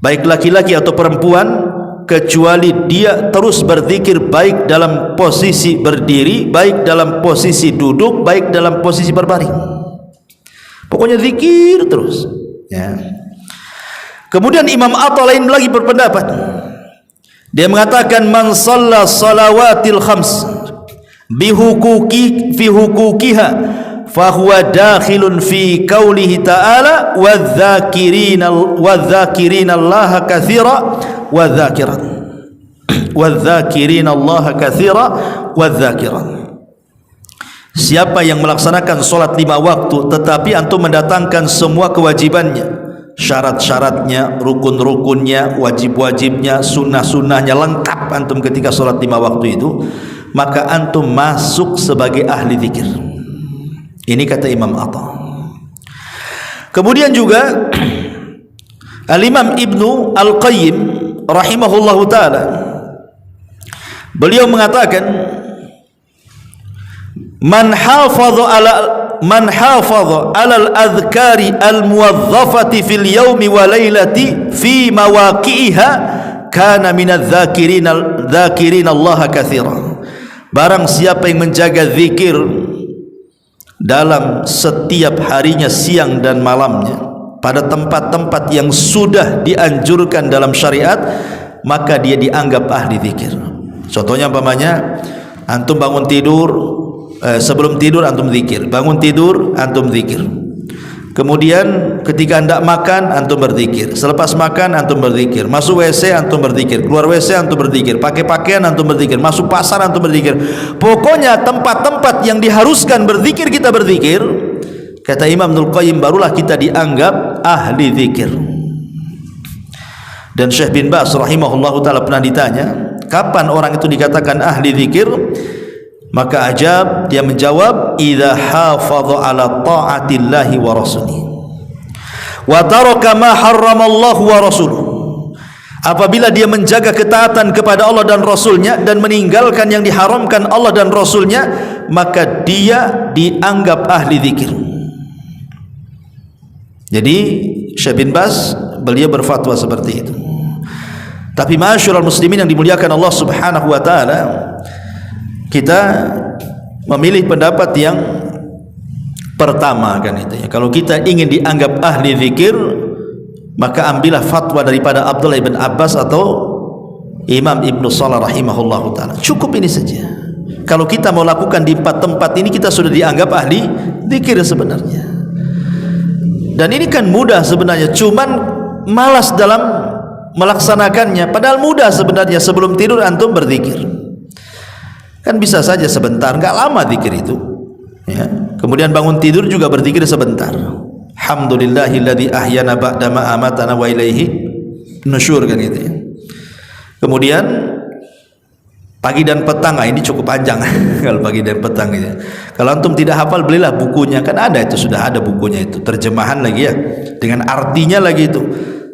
baik laki-laki atau perempuan, kecuali dia terus berzikir baik dalam posisi berdiri, baik dalam posisi duduk, baik dalam posisi berbaring. Pokoknya zikir terus, ya. Kemudian Imam Atha lain lagi berpendapat. Dia mengatakan, man shalla salawatil khams fi huquqiha fa huwa dakhilun fi qaulihi ta'ala wadz-dzakirina Allaha katsira wadz-dzakirina Allaha katsira wadz-dzakirat. Siapa yang melaksanakan solat 5 waktu tetapi antum mendatangkan semua kewajibannya, syarat-syaratnya, rukun-rukunnya, wajib-wajibnya, sunnah-sunnahnya lengkap antum ketika solat 5 waktu itu, maka antum masuk sebagai ahli zikir. Ini kata Imam Atha. Kemudian juga Al-Imam Ibnu Al-Qayyim rahimahullahu ta'ala, beliau mengatakan, man hafadha ala al-adhkari al-muwazzafati fil yawmi wa laylati fi mawaqi'iha kana minadz-dzakirin Allah katsiran. Barang siapa yang menjaga zikir dalam setiap harinya, siang dan malamnya, pada tempat-tempat yang sudah dianjurkan dalam syariat, maka dia dianggap ahli zikir. Contohnya umpamanya antum bangun tidur, sebelum tidur antum zikir, bangun tidur antum zikir, kemudian ketika hendak makan antum berzikir, selepas makan antum berzikir, masuk WC antum berzikir, keluar WC antum berzikir, pakai pakaian antum berzikir, masuk pasar antum berzikir. Pokoknya tempat-tempat yang diharuskan berzikir kita berzikir. Kata Imam Ibnul Qayyim, barulah kita dianggap ahli zikir. Dan Syekh bin Baz rahimahullahu taala pernah ditanya, kapan orang itu dikatakan ahli zikir? Maka ajab, dia menjawab, idza hafadha ala ta'atillahi wa rasulih wa taraka ma harramallahu wa rasuluh. Apabila dia menjaga ketaatan kepada Allah dan Rasulnya dan meninggalkan yang diharamkan Allah dan Rasulnya, maka dia dianggap ahli zikir. Jadi Syekh bin Baz beliau berfatwa seperti itu. Tapi ma'asyiral muslimin yang dimuliakan Allah Subhanahu wa taala, kita memilih pendapat yang pertama kan itu ya. Kalau kita ingin dianggap ahli zikir, maka ambillah fatwa daripada Abdullah bin Abbas atau Imam Ibnu Salah rahimahullahu taala. Cukup ini saja. Kalau kita mau lakukan di 4 tempat ini, kita sudah dianggap ahli zikir sebenarnya. Dan ini kan mudah sebenarnya, cuman malas dalam melaksanakannya. Padahal mudah sebenarnya. Sebelum tidur antum berzikir, kan bisa saja sebentar, enggak lama zikir itu ya. Kemudian bangun tidur juga berzikir sebentar. Alhamdulillahilladzi ahyana ba'da ma amatana wa ilaihi nusyur kan gitu ya. Kemudian pagi dan petang, ini cukup panjang kalau pagi dan petang gitu. Kalau antum tidak hafal, belilah bukunya, kan ada itu, sudah ada bukunya itu, terjemahan lagi ya, dengan artinya lagi itu.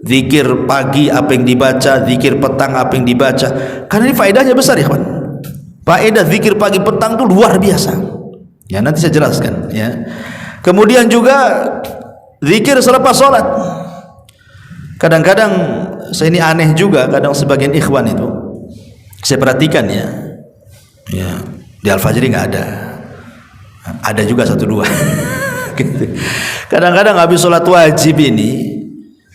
Zikir pagi apa yang dibaca, zikir petang apa yang dibaca. Karena ini faedahnya besar ya kawan. Faedah zikir pagi petang itu luar biasa. Ya, nanti saya jelaskan ya. Kemudian juga zikir selepas sholat. Kadang-kadang saya ini aneh juga, kadang sebagian ikhwan itu saya perhatikan ya. Ya, di Al-Fajri nggak ada. Ada juga 1-2. Gitu. Kadang-kadang habis sholat wajib ini,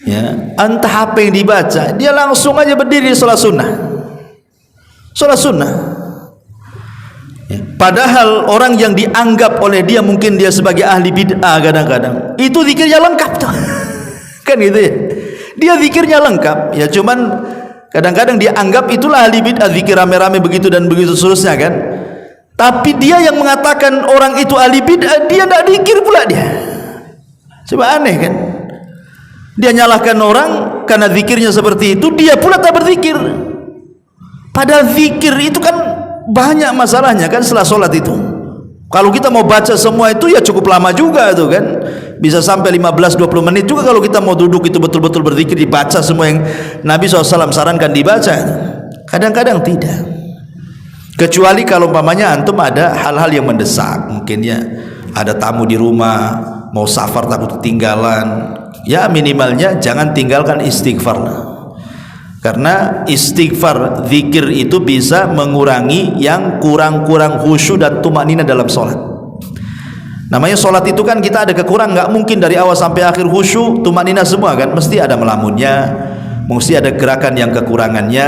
ya, entah apa yang dibaca, dia langsung aja berdiri sholat sunnah. Sholat sunnah. Ya. Padahal orang yang dianggap oleh dia, mungkin dia sebagai ahli bid'ah, kadang-kadang itu zikirnya lengkap tuh. Kan gitu ya. Dia zikirnya lengkap, ya cuman kadang-kadang dia anggap itulah ahli bid'ah, zikir rame-rame begitu dan begitu seterusnya kan. Tapi dia yang mengatakan orang itu ahli bid'ah, dia tidak zikir pula dia. Coba aneh kan. Dia nyalahkan orang karena zikirnya seperti itu, dia pula tak berzikir. Padahal zikir itu kan banyak masalahnya kan setelah sholat itu. Kalau kita mau baca semua itu ya cukup lama juga itu kan. Bisa sampai 15-20 menit juga kalau kita mau duduk itu betul-betul berzikir, dibaca semua yang Nabi SAW sarankan dibaca. Kadang-kadang tidak. Kecuali kalau umpamanya antum ada hal-hal yang mendesak, mungkin ya ada tamu di rumah, mau safar takut ketinggalan, ya minimalnya jangan tinggalkan istighfar. Karena istighfar, zikir itu bisa mengurangi yang kurang-kurang khusyuk dan tumanina dalam sholat. Namanya sholat itu kan kita ada kekurangan, nggak mungkin dari awal sampai akhir khusyuk, tumanina semua kan, mesti ada melamunnya, mesti ada gerakan yang kekurangannya.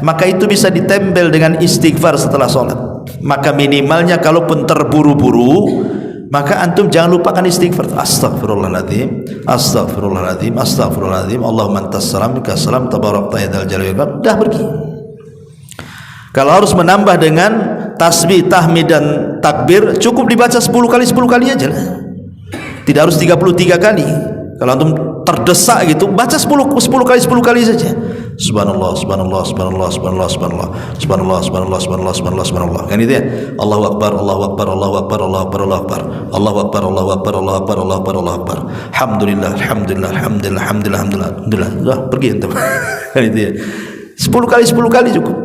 Maka itu bisa ditempel dengan istighfar setelah sholat. Maka minimalnya kalaupun terburu-buru, maka antum jangan lupakan istighfar. Astaghfirullahaladzim, astaghfirullahaladzim, astaghfirullahaladzim, Allahumma antas salam minkas salam tabarakta ya dzal jalali wal ikram. Dah pergi. Kalau harus menambah dengan tasbih, tahmid dan takbir, cukup dibaca 10 kali aja lah. Tidak harus 33 kali. Kalau antum terdesak gitu, baca 10 kali saja. Subhanallah, subhanallah, subhanallah, subhanallah, subhanallah, subhanallah, subhanallah, subhanallah, subhanallah, subhanallah. Kan itu ya. Allahu akbar, Allahu akbar, Allahu akbar, Allahu akbar, Allahu akbar. Allahu akbar, Allahu akbar, Allahu akbar, Allahu akbar, Allahu akbar. Alhamdulillah, alhamdulillah, alhamdulillah, alhamdulillah, alhamdulillah. Sudah pergi antum. Kan itu ya. 10 kali cukup.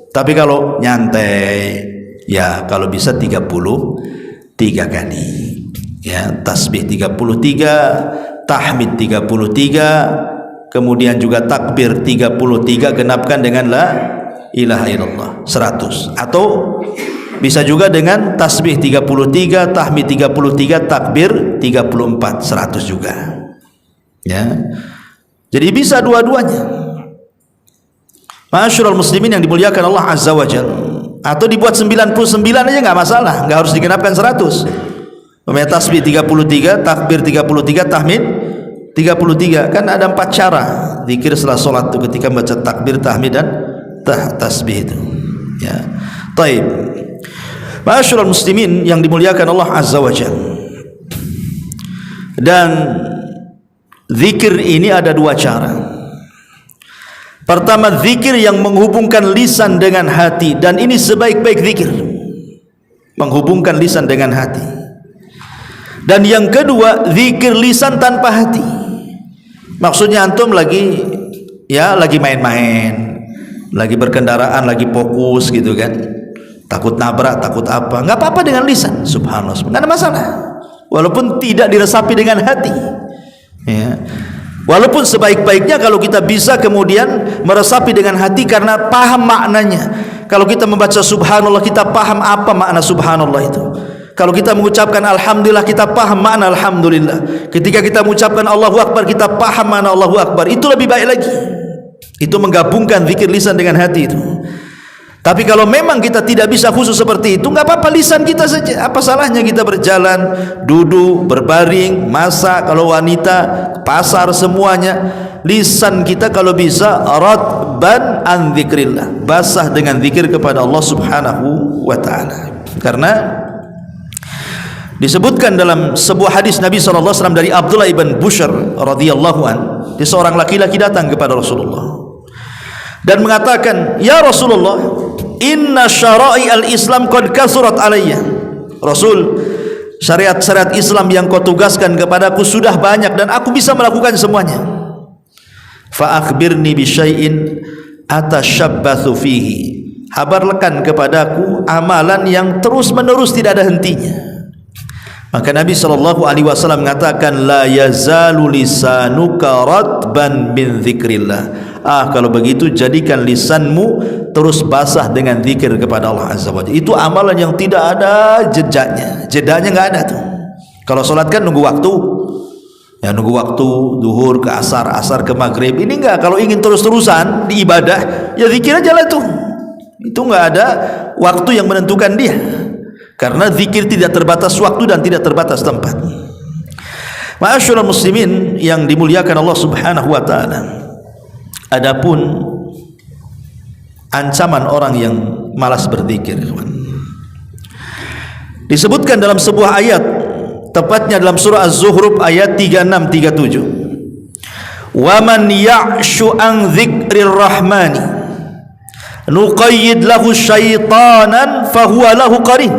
Tapi kalau nyantai, ya kalau bisa 33 kali. Ya, tasbih 33, tahmid 33, kemudian juga takbir 33 genapkan dengan la ilaha illallah 100, atau bisa juga dengan tasbih 33, tahmid 33, takbir 34, 100 juga ya. Jadi bisa dua-duanya. Ma'asyiral muslimin yang dimuliakan Allah Azza wa Jalla. Atau dibuat 99 aja enggak masalah, enggak harus digenapkan 100. Memang tasbih 33, takbir 33, tahmid 33. Kan ada 4 cara zikir setelah salat itu, ketika baca takbir, tahmid dan tasbih itu. Ya. Baik. Ma'asyiral muslimin yang dimuliakan Allah Azza wa Jalla. Dan zikir ini ada 2 cara. Pertama, zikir yang menghubungkan lisan dengan hati, dan ini sebaik-baik zikir, menghubungkan lisan dengan hati. Dan yang kedua, zikir lisan tanpa hati. Maksudnya antum lagi main-main, lagi berkendaraan, lagi fokus gitu kan, takut nabrak, takut apa, nggak apa-apa dengan lisan, subhanallah, nggak ada masalah, walaupun tidak diresapi dengan hati ya. Walaupun sebaik-baiknya kalau kita bisa kemudian meresapi dengan hati karena paham maknanya. Kalau kita membaca subhanallah, kita paham apa makna subhanallah itu. Kalau kita mengucapkan alhamdulillah, kita paham makna alhamdulillah. Ketika kita mengucapkan Allahu Akbar, kita paham makna Allahu Akbar. Itu lebih baik lagi. Itu menggabungkan zikir lisan dengan hati itu. Tapi kalau memang kita tidak bisa khusus seperti itu, enggak apa-apa lisan kita saja. Apa salahnya kita berjalan, duduk, berbaring, masak, kalau wanita, pasar, semuanya. Lisan kita kalau bisa radban an dzikrillah, basah dengan zikir kepada Allah Subhanahu wa taala. Karena disebutkan dalam sebuah hadis Nabi SAW dari Abdullah ibn Bushr radhiyallahu an, seorang laki-laki datang kepada Rasulullah dan mengatakan, "Ya Rasulullah, inna syara'i al-Islam qad kasurat alayya." Rasul, syariat-syariat Islam yang kau tugaskan kepadaku sudah banyak dan aku bisa melakukan semuanya. Fa akhbirni bi syai'in atashabbathu fihi. Habarkan kepadaku amalan yang terus-menerus tidak ada hentinya. Maka Nabi SAW mengatakan, la yazalu lisanuka ratban min dzikrillah. Kalau begitu jadikan lisanmu terus basah dengan zikir kepada Allah Azza wa Jalla. Itu amalan yang tidak ada jedanya enggak ada tuh. Kalau salat kan nunggu waktu. Ya, nunggu waktu zuhur ke asar, asar ke maghrib. Ini enggak, kalau ingin terus-terusan di ibadah, ya zikir aja lah tuh. Itu enggak ada waktu yang menentukan dia. Karena zikir tidak terbatas waktu dan tidak terbatas tempat. Ma'asyiral muslimin yang dimuliakan Allah Subhanahu wa taala. Adapun ancaman orang yang malas berzikir, disebutkan dalam sebuah ayat, tepatnya dalam surah Az-Zukhruf ayat 36-37. Wa man ya'shu an dzikrir rahmani nuqayyid lahu syaitanan fahuwa lahu qarin.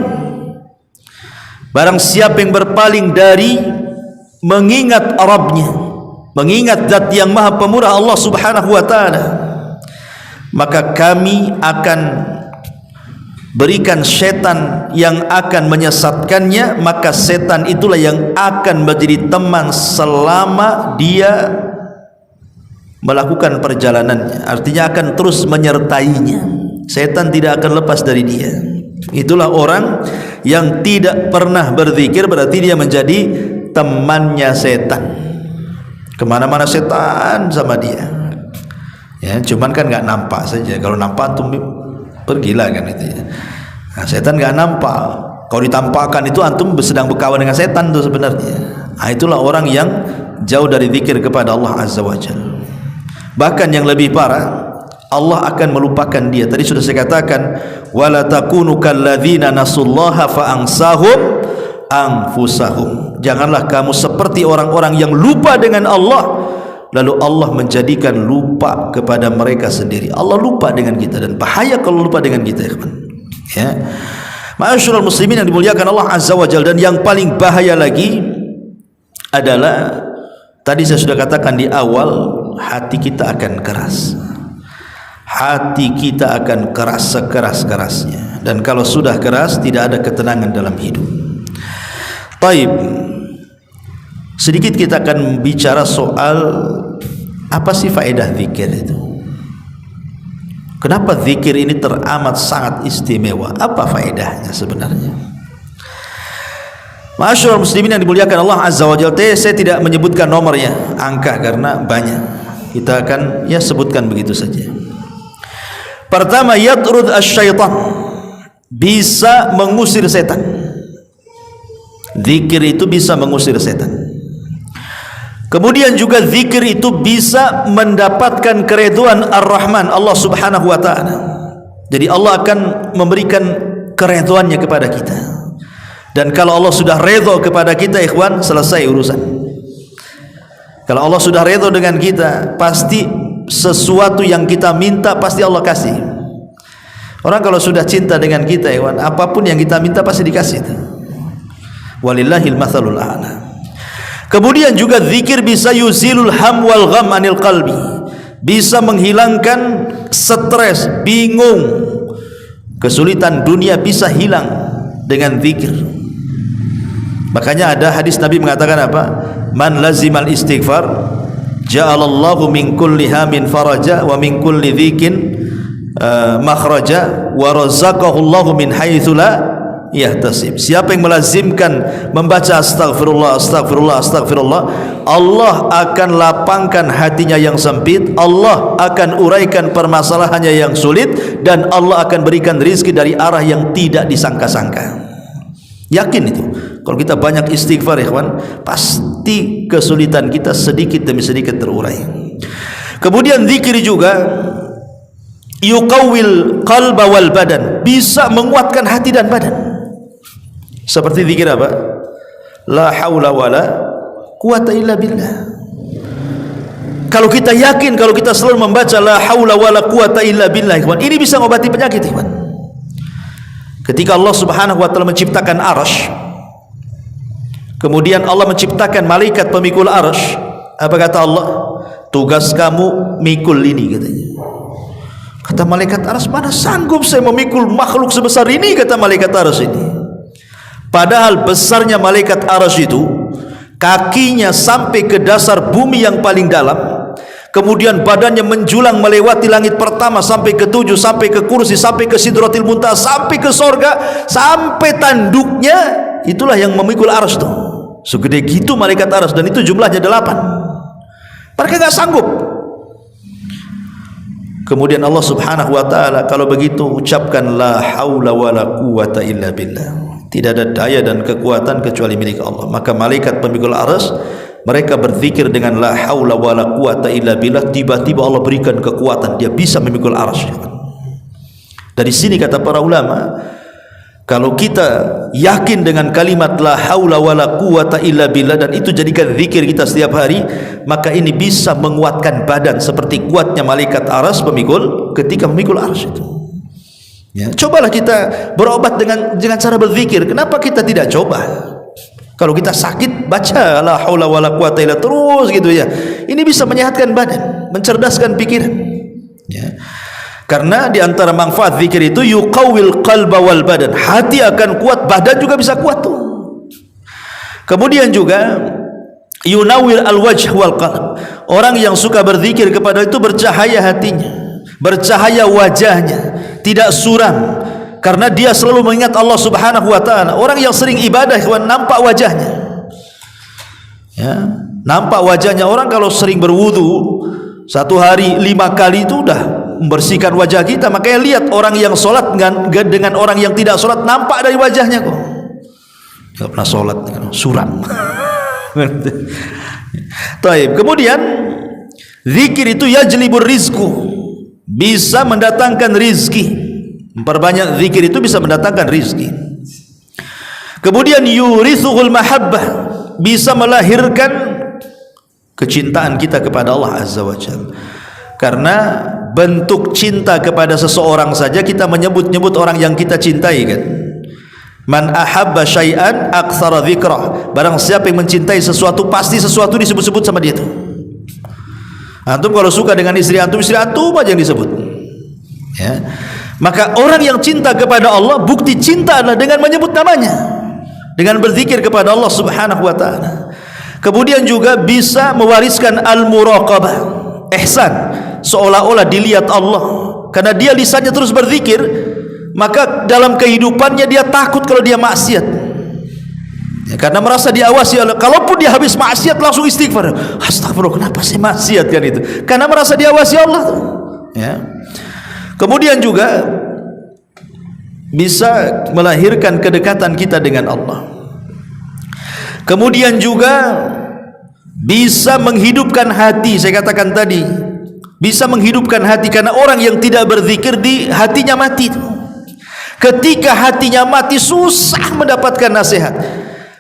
Barang siapa yang berpaling dari mengingat Rabbnya, mengingat zat yang maha pemurah Allah Subhanahu wa ta'ala, maka kami akan berikan setan yang akan menyesatkannya. Maka setan itulah yang akan menjadi teman selama dia melakukan perjalanannya. Artinya akan terus menyertainya. Setan tidak akan lepas dari dia. Itulah orang yang tidak pernah berzikir, berarti dia menjadi temannya setan. Kemana-mana setan sama dia. Ya, cuman kan nggak nampak saja. Kalau nampak antum pergilah kan itu ya. Nah, setan nggak nampak. Kalau ditampakkan itu antum sedang berkawan dengan setan tuh sebenarnya. Nah, itulah orang yang jauh dari zikir kepada Allah Azza wa Jalla. Bahkan yang lebih parah, Allah akan melupakan dia. Tadi sudah saya katakan, wala takunu kalladzina nasullaha fa ansahum anfusahum. Janganlah kamu seperti orang-orang yang lupa dengan Allah, lalu Allah menjadikan lupa kepada mereka sendiri. Allah lupa dengan kita, dan bahaya kalau lupa dengan kita, ya. Ma'asyiral muslimin yang dimuliakan Allah Azza wa Jalla. Dan yang paling bahaya lagi adalah, tadi saya sudah katakan di awal, hati kita akan keras. Hati kita akan keras sekeras-kerasnya, dan kalau sudah keras tidak ada ketenangan dalam hidup. Taib, sedikit kita akan bicara soal Apa sih faedah zikir itu? Kenapa zikir ini teramat sangat istimewa? Apa faedahnya sebenarnya? Ma'asyiral muslimin yang dimuliakan Allah Azza wa Jalla, saya tidak menyebutkan nomornya, angka, karena banyak. Kita akan sebutkan begitu saja. Pertama, yatrud asy-syaitan, bisa mengusir setan. Zikir itu bisa mengusir setan. Kemudian juga zikir itu bisa mendapatkan keridhaan Ar-Rahman, Allah Subhanahu wa taala. Jadi Allah akan memberikan keridhaannya kepada kita. Dan kalau Allah sudah redha kepada kita, ikhwan, selesai urusan. Kalau Allah sudah redha dengan kita, pasti sesuatu yang kita minta pasti Allah kasih. Orang kalau sudah cinta dengan kita, ikhwan, apapun yang kita minta pasti dikasih. Walillahil matsalul a'la. Kemudian juga zikir bisa yuzilul ham wal gham anil qalbi, bisa menghilangkan stres, bingung, kesulitan dunia bisa hilang dengan zikir. Makanya ada hadis Nabi mengatakan apa? Man lazimal istighfar ja'alallahu min kulli hamin faraja wa min kulli dhikin makhraja wa razaqahu Allahu min haitsu la yahtasib. Siapa yang melazimkan membaca astaghfirullah, astaghfirullah, astaghfirullah, Allah akan lapangkan hatinya yang sempit, Allah akan uraikan permasalahannya yang sulit, dan Allah akan berikan rizki dari arah yang tidak disangka-sangka. Yakin itu. Kalau kita banyak istighfar, ikhwan, pasti kesulitan kita sedikit demi sedikit terurai. Kemudian zikir juga yuqawwil qalba wal badan, bisa menguatkan hati dan badan. Seperti zikir apa? La haula wala quwata illa billah. Kalau kita yakin, kalau kita selalu membaca la haula wala quwata illa billah, ikhwan, ini bisa mengobati penyakit, ikhwan. Ketika Allah Subhanahu wa taala menciptakan arsy, kemudian Allah menciptakan malaikat pemikul arsy, apa kata Allah? Tugas kamu mikul ini, katanya. Kata malaikat arsy, mana sanggup saya memikul makhluk sebesar ini, kata malaikat arsy ini. Padahal besarnya malaikat arsy itu, kakinya sampai ke dasar bumi yang paling dalam, kemudian badannya menjulang melewati langit pertama sampai ke 7, sampai ke kursi, sampai ke sidratil muntaha, sampai ke sorga, sampai tanduknya. Itulah yang memikul arsy itu. Segede gitu malaikat arsy, dan itu jumlahnya 8. Mereka gak sanggup. Kemudian Allah Subhanahu wa taala, kalau begitu ucapkan la haula wala quwata illa billah. Tidak ada daya dan kekuatan kecuali milik Allah. Maka malaikat pemikul arsy, mereka berzikir dengan la haula wala quwata illa billah, tiba-tiba Allah berikan kekuatan, dia bisa memikul arsy. Dari sini kata para ulama, kalau kita yakin dengan kalimat la haula wala quwata illa billah, dan itu jadikan zikir kita setiap hari, maka ini bisa menguatkan badan seperti kuatnya malaikat arsy pemikul ketika memikul arsy itu. Ya, cobalah kita berobat dengan cara berzikir. Kenapa kita tidak coba? Kalau kita sakit, baca la haula wala quwata illa terus gitu ya. Ini bisa menyehatkan badan, mencerdaskan pikiran. Ya. Karena di antara manfaat zikir itu yuqawwil qalba wal badan. Hati akan kuat, badan juga bisa kuat tuh. Kemudian juga yunawwil al-wajh wal qalb. Orang yang suka berzikir kepada itu bercahaya hatinya, bercahaya wajahnya, tidak suram, karena dia selalu mengingat Allah Subhanahu wa taala. Orang yang sering ibadah, nampak wajahnya. Ya, nampak wajahnya. Orang kalau sering berwudu satu hari 5 kali itu udah membersihkan wajah kita. Makanya lihat orang yang sholat dengan orang yang tidak sholat, nampak dari wajahnya kok. Tidak pernah sholat, suram. Taib. Kemudian zikir itu yajlibur rizku, bisa mendatangkan rizki. Memperbanyak zikir itu bisa mendatangkan rizki. Kemudian yurithuhul mahabbah, bisa melahirkan kecintaan kita kepada Allah Azza wa Jalla. Karena bentuk cinta kepada seseorang saja kita menyebut-nyebut orang yang kita cintai, kan. Man ahabba syai'an aktsara dzikrah. Barang siapa yang mencintai sesuatu, pasti sesuatu disebut-sebut sama dia tuh. Antum kalau suka dengan istri antum aja yang disebut. Ya. Maka orang yang cinta kepada Allah, bukti cinta adalah dengan menyebut namanya, dengan berzikir kepada Allah Subhanahu wa taala. Kemudian juga bisa mewariskan al-muraqabah, ihsan, seolah-olah dilihat Allah. Karena dia lisannya terus berzikir, maka dalam kehidupannya dia takut kalau dia maksiat. Ya, karena merasa diawasi oleh, kalaupun dia habis maksiat langsung istighfar. Astagfirullah, kenapa saya maksiat kan itu? Karena merasa diawasi Allah tuh. Ya. Kemudian juga bisa melahirkan kedekatan kita dengan Allah. Kemudian juga bisa menghidupkan hati. Saya katakan tadi, bisa menghidupkan hati, karena orang yang tidak berzikir di hatinya mati. Ketika hatinya mati susah mendapatkan nasihat.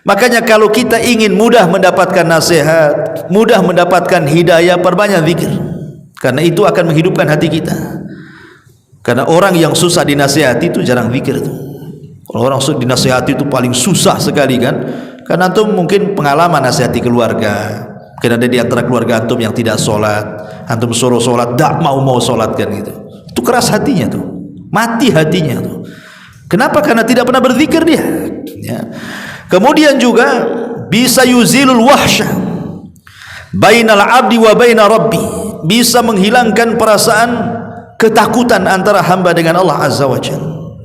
Makanya kalau kita ingin mudah mendapatkan nasihat, mudah mendapatkan hidayah, perbanyak zikir. Karena itu akan menghidupkan hati kita. Karena orang yang susah dinasihati itu jarang zikir itu. Kalau orang dinasihati itu paling susah sekali kan. Karena antum mungkin pengalaman nasihati keluarga. Mungkin ada di antara keluarga antum yang tidak sholat, antum suruh sholat, tak mau sholat kan gitu. Itu keras hatinya tuh, mati hatinya tuh. Kenapa? Karena tidak pernah berzikir dia. Ya. Kemudian juga bisa yuzilul wahsyah bainal abdi wa baina rabbi, bisa menghilangkan perasaan ketakutan antara hamba dengan Allah Azza wa Jalla,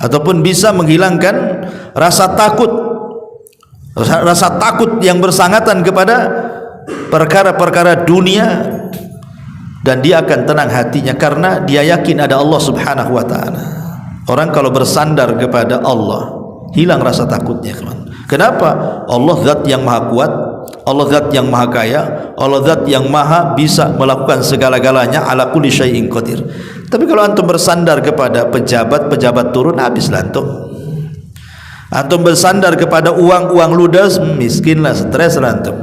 ataupun bisa menghilangkan rasa takut yang bersangatan kepada perkara-perkara dunia, dan dia akan tenang hatinya karena dia yakin ada Allah Subhanahu wa taala. Orang kalau bersandar kepada Allah, hilang rasa takutnya, kawan. Kenapa? Allah zat yang maha kuat, Allah zat yang maha kaya, Allah zat yang maha bisa melakukan segala-galanya, ala kulli syai'in qadir. Tapi kalau antum bersandar kepada pejabat turun, habislah antum. Antum bersandar kepada uang ludas, miskinlah, streslah antum.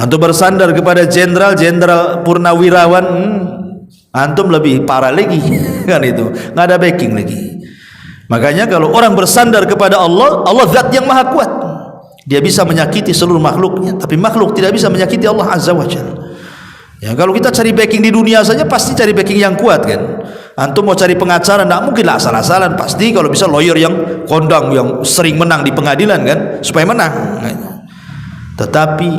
Antum bersandar kepada jenderal purnawirawan, antum lebih parah lagi kan itu, nggak ada backing lagi. Makanya kalau orang bersandar kepada Allah, Allah zat yang maha kuat, dia bisa menyakiti seluruh makhluknya, tapi makhluk tidak bisa menyakiti Allah Azza wa Jalla. Ya, kalau kita cari backing di dunia saja pasti cari backing yang kuat kan. Antum mau cari pengacara, tidak mungkin lah asal-asalan, pasti kalau bisa lawyer yang kondang, yang sering menang di pengadilan kan, supaya menang. Tetapi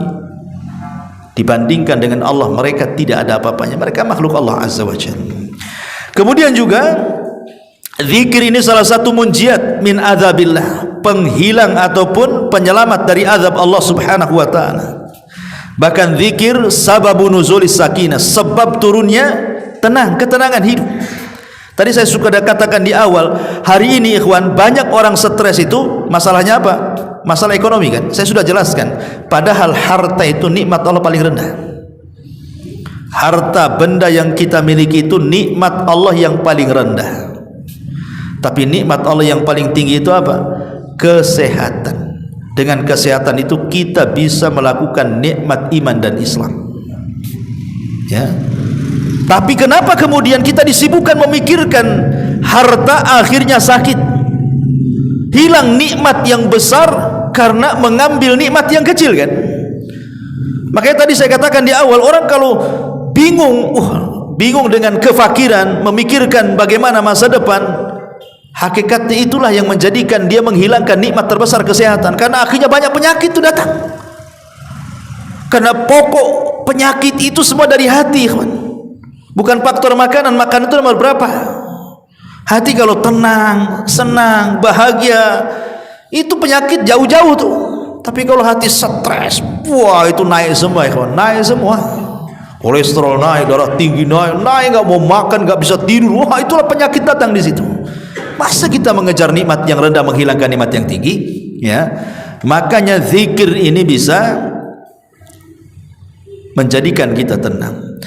dibandingkan dengan Allah, mereka tidak ada apa-apanya, mereka makhluk Allah Azza wa Jalla. Kemudian juga zikir ini salah satu munjiat min adzabillah, penghilang ataupun penyelamat dari azab Allah Subhanahu wa taala. Bahkan zikir sababun nuzulis sakinah, sebab turunnya ketenangan hidup. Tadi saya suka katakan di awal, hari ini ikhwan, banyak orang stres itu masalahnya apa? Masalah ekonomi kan? Saya sudah jelaskan. Padahal harta itu nikmat Allah paling rendah. Harta benda yang kita miliki itu nikmat Allah yang paling rendah. Tapi nikmat Allah yang paling tinggi itu apa? Kesehatan. Dengan kesehatan itu kita bisa melakukan nikmat iman dan Islam. Ya. Tapi kenapa kemudian kita disibukkan memikirkan harta, akhirnya sakit? Hilang nikmat yang besar karena mengambil nikmat yang kecil kan? Makanya tadi saya katakan di awal, orang kalau bingung dengan kefakiran, memikirkan bagaimana masa depan, hakikatnya itulah yang menjadikan dia menghilangkan nikmat terbesar kesehatan. Karena akhirnya banyak penyakit itu datang. Karena pokok penyakit itu semua dari hati, kawan. Bukan faktor makanan. Makanan itu nomor berapa? Hati kalau tenang, senang, bahagia, itu penyakit jauh-jauh tuh. Tapi kalau hati stres, wah itu naik semua, kawan. Naik semua. Kolesterol naik, darah tinggi naik, nggak mau makan, nggak bisa tidur. Wah itulah penyakit datang di situ. Masa kita mengejar nikmat yang rendah, menghilangkan nikmat yang tinggi? Ya, makanya zikir ini bisa menjadikan kita tenang.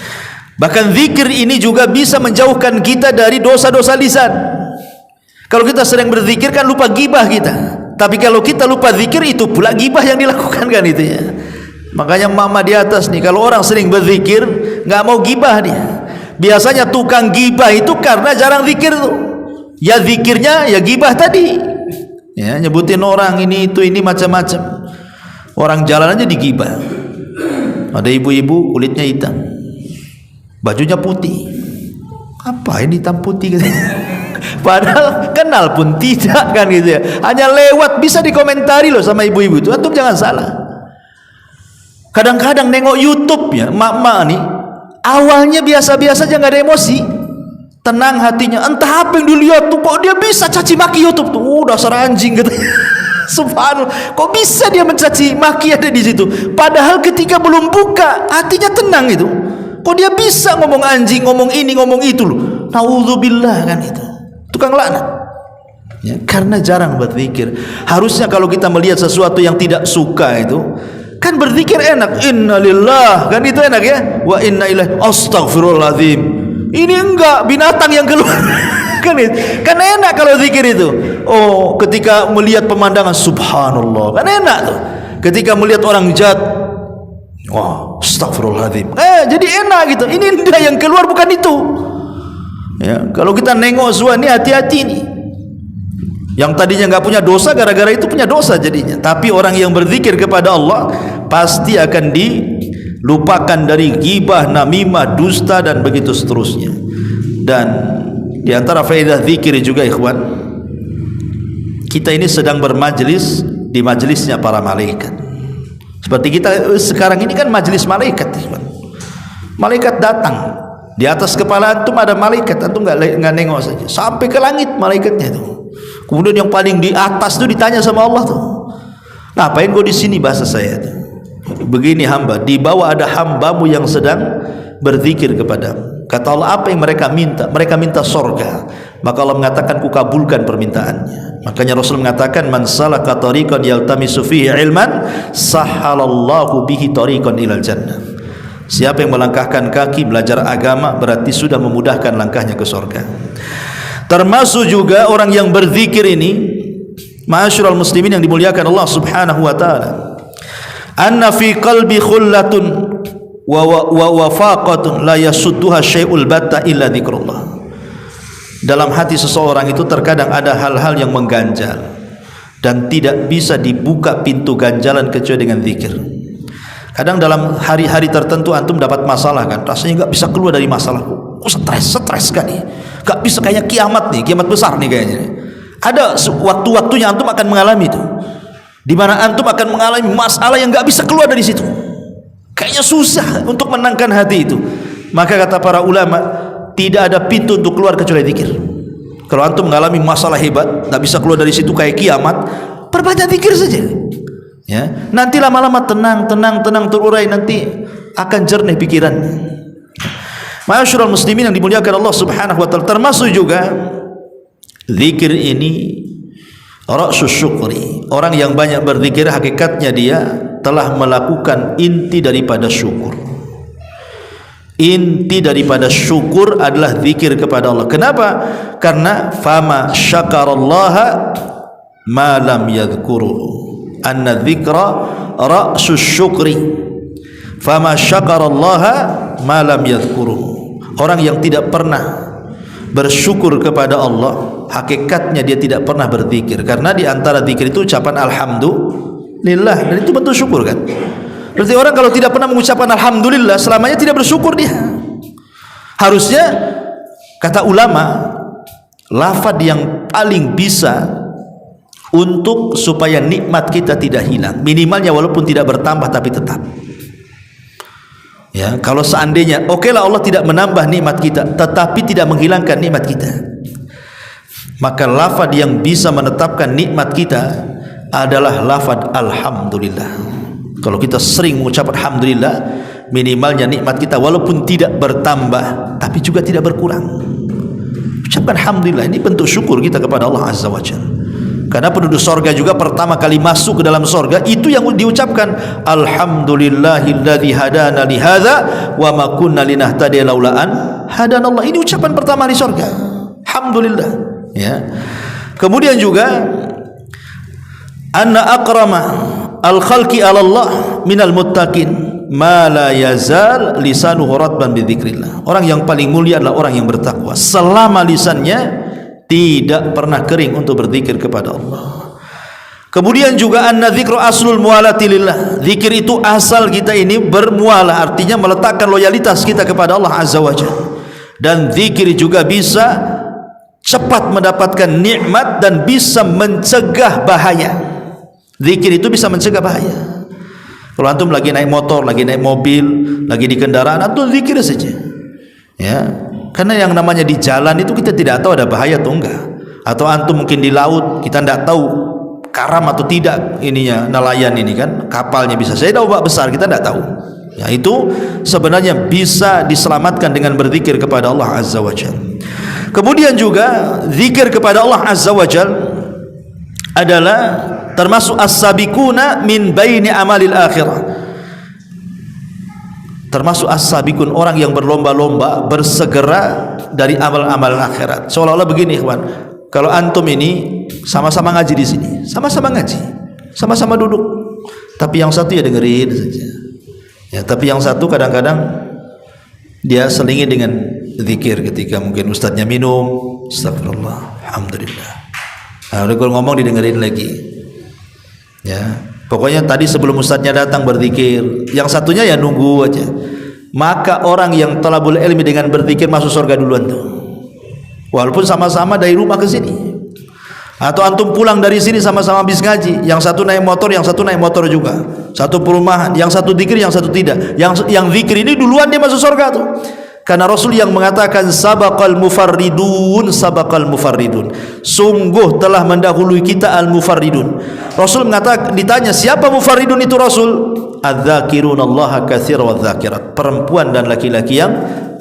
Bahkan zikir ini juga bisa menjauhkan kita dari dosa-dosa lisan. Kalau kita sering berzikir kan lupa gibah kita. Tapi kalau kita lupa zikir, itu pula gibah yang dilakukan kan itu ya. Makanya mama di atas nih, kalau orang sering berzikir nggak mau gibah dia. Biasanya tukang gibah itu karena jarang zikir tuh. Ya zikirnya ya gibah tadi. Ya, nyebutin orang ini itu ini macam-macam. Orang jalan aja digibah. Ada ibu-ibu kulitnya hitam, bajunya putih. Apa ini hitam putih gitu? Padahal kenal pun tidak kan gitu ya. Hanya lewat bisa dikomentari loh sama ibu-ibu itu. Antum jangan salah. Kadang-kadang nengok YouTube ya, mak-mak nih awalnya biasa-biasa aja, nggak ada emosi, tenang hatinya. Entah apa yang dilihat tuh, kok dia bisa caci maki YouTube tuh, dasar anjing gitu. Subhanallah, kok bisa dia mencaci maki ada di situ? Padahal ketika belum buka, hatinya tenang itu. Kok dia bisa ngomong anjing, ngomong ini, ngomong itu loh. Naudzubillah kan itu. Tukang laknat. Ya, karena jarang berzikir. Harusnya kalau kita melihat sesuatu yang tidak suka itu, kan berzikir enak. Innalillah, kan itu enak ya. Wa inna ilaihi astaghfirullahaladzim. Ini enggak, binatang yang keluar. Kan enak kalau zikir itu. Oh, ketika melihat pemandangan, subhanallah, kan enak tuh. Ketika melihat orang jahat, wah, astagfirullahaladzim. Jadi enak gitu. Ini dia yang keluar, bukan itu. Ya, kalau kita nengok semua ini, hati-hati nih. Yang tadinya nggak punya dosa, gara-gara itu punya dosa jadinya. Tapi orang yang berzikir kepada Allah pasti akan dilupakan dari ghibah, namimah, dusta dan begitu seterusnya. Dan di antara faedah zikir juga ikhwan, kita ini sedang bermajlis di majlisnya para malaikat. Seperti kita sekarang ini kan majlis malaikat, ikhwan. Malaikat datang, di atas kepala antum ada malaikat, antum nggak nengok saja, sampai ke langit malaikatnya itu. Kemudian yang paling di atas itu ditanya sama Allah tuh, ngapain kau di sini, bahasa saya tuh. Begini hamba, di bawah ada hambamu yang sedang berzikir kepadamu. Kata Allah, apa yang mereka minta? Mereka minta sorga. Maka Allah mengatakan, ku kabulkan permintaannya. Makanya Rasul mengatakan, man salaka tariqan yaltamisu fihi ilman sahhalallahu bihi tariqan ilal jannah. Siapa yang melangkahkan kaki belajar agama, berarti sudah memudahkan langkahnya ke sorga. Termasuk juga orang yang berzikir ini, ma'asyiral muslimin yang dimuliakan Allah Subhanahu wa taala, anna fi qalbi khullatun wa wafaqatun la yasudduha syai'ul batta illa dzikrullah. Dalam hati seseorang itu terkadang ada hal-hal yang mengganjal dan tidak bisa dibuka pintu ganjalan kecuali dengan zikir. Kadang dalam hari-hari tertentu antum dapat masalah kan, rasanya nggak bisa keluar dari masalahku, stres sekali, nggak bisa, kayak kiamat nih, kiamat besar nih kayaknya. Ada waktu-waktunya antum akan mengalami itu, di mana antum akan mengalami masalah yang nggak bisa keluar dari situ, kayaknya susah untuk menenangkan hati itu. Maka kata para ulama, tidak ada pintu untuk keluar kecuali zikir. Kalau antum mengalami masalah hebat, nggak bisa keluar dari situ kayak kiamat, perbanyak zikir saja. Ya, nanti lama-lama tenang terurai, nanti akan jernih pikirannya. Ma'asyiral muslimin yang dimuliakan Allah Subhanahu wa taala, termasuk juga zikir ini ra'sus syukri. Orang yang banyak berzikir hakikatnya dia telah melakukan inti daripada syukur. Inti daripada syukur adalah zikir kepada Allah. Kenapa? Karena fama syakarallaha ma lam yadhkuruhu. Anna dzikra ra'sus syukri. Fama syakarallaha ma lam yadhkuruhu. Orang yang tidak pernah bersyukur kepada Allah, hakikatnya dia tidak pernah berzikir. Karena di antara zikir itu ucapan alhamdulillah, dan itu bentuk syukur kan. Berarti orang kalau tidak pernah mengucapkan alhamdulillah, selamanya tidak bersyukur dia. Harusnya, kata ulama, lafaz yang paling bisa untuk supaya nikmat kita tidak hilang, minimalnya walaupun tidak bertambah tapi tetap. Ya, kalau seandainya okelah Allah tidak menambah nikmat kita, tetapi tidak menghilangkan nikmat kita, maka lafaz yang bisa menetapkan nikmat kita adalah lafaz alhamdulillah. Kalau kita sering mengucap alhamdulillah, minimalnya nikmat kita walaupun tidak bertambah tapi juga tidak berkurang. Ucapkan alhamdulillah, ini bentuk syukur kita kepada Allah Azza wa Jalla. Karena penduduk sorga juga pertama kali masuk ke dalam sorga itu yang diucapkan, alhamdulillahilladzi hadana li hadza wa ma kunna linahtadiya laula an hadanallah. Ini ucapan pertama di sorga, alhamdulillah. Ya. Kemudian juga anna akrama al khalqi ala Allah minal muttaqin ma la yazal lisanuhu ratban bi dzikrillah. Orang yang paling mulia adalah orang yang bertakwa selama lisannya tidak pernah kering untuk berzikir kepada Allah. Kemudian juga anna dzikru aslul mualati lillah. Zikir itu asal kita ini bermualah, artinya meletakkan loyalitas kita kepada Allah Azza wa Jalla. Dan zikir juga bisa cepat mendapatkan nikmat dan bisa mencegah bahaya. Zikir itu bisa mencegah bahaya. Kalau antum lagi naik motor, lagi naik mobil, lagi di kendaraan, antum zikir saja. Ya, karena yang namanya di jalan itu kita tidak tahu ada bahaya atau enggak. Atau antum mungkin di laut, kita tidak tahu karam atau tidak ininya nelayan ini kan, kapalnya bisa saja ombak besar, kita tidak tahu. Ya, itu sebenarnya bisa diselamatkan dengan berzikir kepada Allah Azza wa Jalla. Kemudian juga zikir kepada Allah Azza wa Jalla adalah termasuk as-sabiquna min baini amalil akhirah. Termasuk as-sabiqun, orang yang berlomba-lomba bersegera dari amal-amal akhirat. Seolah-olah begini, ikhwan. Kalau antum ini sama-sama ngaji di sini, sama-sama ngaji, sama-sama duduk. Tapi yang satu ya dengerin saja. Ya, tapi yang satu kadang-kadang dia selingi dengan zikir ketika mungkin ustadznya minum, astagfirullah, alhamdulillah. Nah, udah kalau ngomong didengerin lagi. Ya, pokoknya tadi sebelum ustadznya datang berzikir, yang satunya ya nunggu aja. Maka orang yang talabul ilmi dengan berzikir masuk surga duluan tuh. Walaupun sama-sama dari rumah ke sini. Atau antum pulang dari sini sama-sama habis ngaji, yang satu naik motor, yang satu naik motor juga. Satu perumahan, yang satu zikir, yang satu tidak. Yang zikir ini duluan dia masuk surga tuh. Karena Rasul yang mengatakan sabaqal mufarridun, sabaqal mufarridun. Sungguh telah mendahului kita al-mufarridun. Rasul mengatakan, ditanya siapa mufarridun itu Rasul? Adz-dzakirunallaha katsiran wadz-dzakirat. Perempuan dan laki-laki yang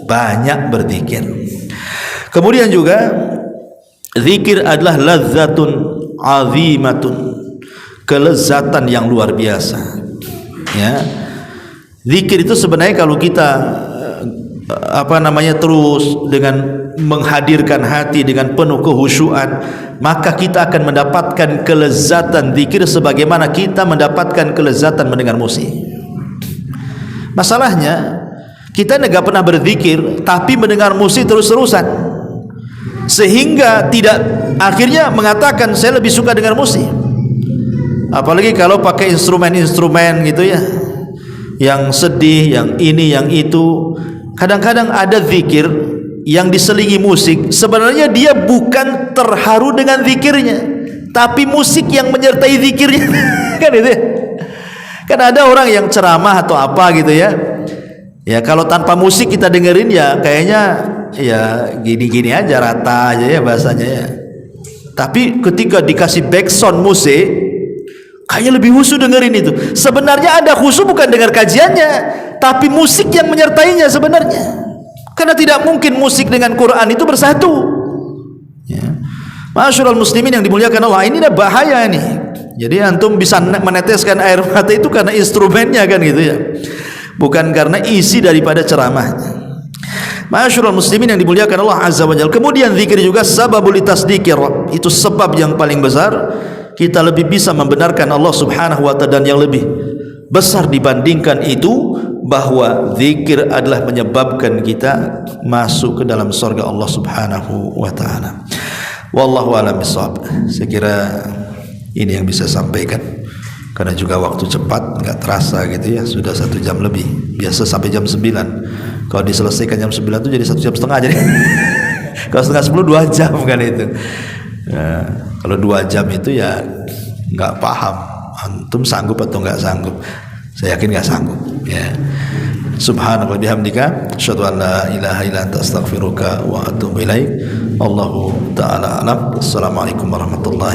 banyak berzikir. Kemudian juga zikir adalah lazzatun azimatun, kelezatan yang luar biasa. Ya. Zikir itu sebenarnya kalau kita terus dengan menghadirkan hati dengan penuh kehusyuan, maka kita akan mendapatkan kelezatan zikir sebagaimana kita mendapatkan kelezatan mendengar musik. Masalahnya kita enggak pernah berzikir tapi mendengar musik terus-terusan, sehingga tidak akhirnya mengatakan saya lebih suka dengar musik. Apalagi kalau pakai instrumen-instrumen gitu ya, yang sedih, yang ini, yang itu. Kadang-kadang ada zikir yang diselingi musik, sebenarnya dia bukan terharu dengan zikirnya, tapi musik yang menyertai zikirnya. Kan itu ya? Kan ada orang yang ceramah atau apa gitu ya, ya kalau tanpa musik kita dengerin ya kayaknya ya gini-gini aja, rata aja ya bahasanya ya. Tapi ketika dikasih backsound musik, kayaknya lebih khusyuk dengerin itu. Sebenarnya ada khusyuk bukan dengar kajiannya, tapi musik yang menyertainya sebenarnya. Karena tidak mungkin musik dengan Quran itu bersatu. Ya. Masyaallah muslimin yang dimuliakan Allah, ini bahaya ini. Jadi antum bisa meneteskan air mata itu karena instrumennya kan gitu ya, bukan karena isi daripada ceramahnya. Masyaallah muslimin yang dimuliakan Allah Azza wa Jalla. Kemudian zikir juga sababul tasdiqir, itu sebab yang paling besar kita lebih bisa membenarkan Allah Subhanahu wa taala, dan yang lebih besar dibandingkan itu bahwa zikir adalah menyebabkan kita masuk ke dalam surga Allah Subhanahu wa taala. Wallahu a'lam bishawab. Saya kira ini yang bisa sampaikan, karena juga waktu cepat, enggak terasa gitu ya, sudah 1 jam lebih. Biasa sampai jam 9. Kalau diselesaikan jam 9 itu jadi 1 jam setengah jadi. Kalau setengah 10 2 jam kan itu. Nah, kalau 2 jam itu ya enggak paham antum sanggup atau enggak sanggup. Saya yakin enggak sanggup ya. Subhanallah bihamdika asyhadu an la ilaha illa anta astaghfiruka wa atubu ilaik. Allahu taala alam. Assalamualaikum warahmatullahi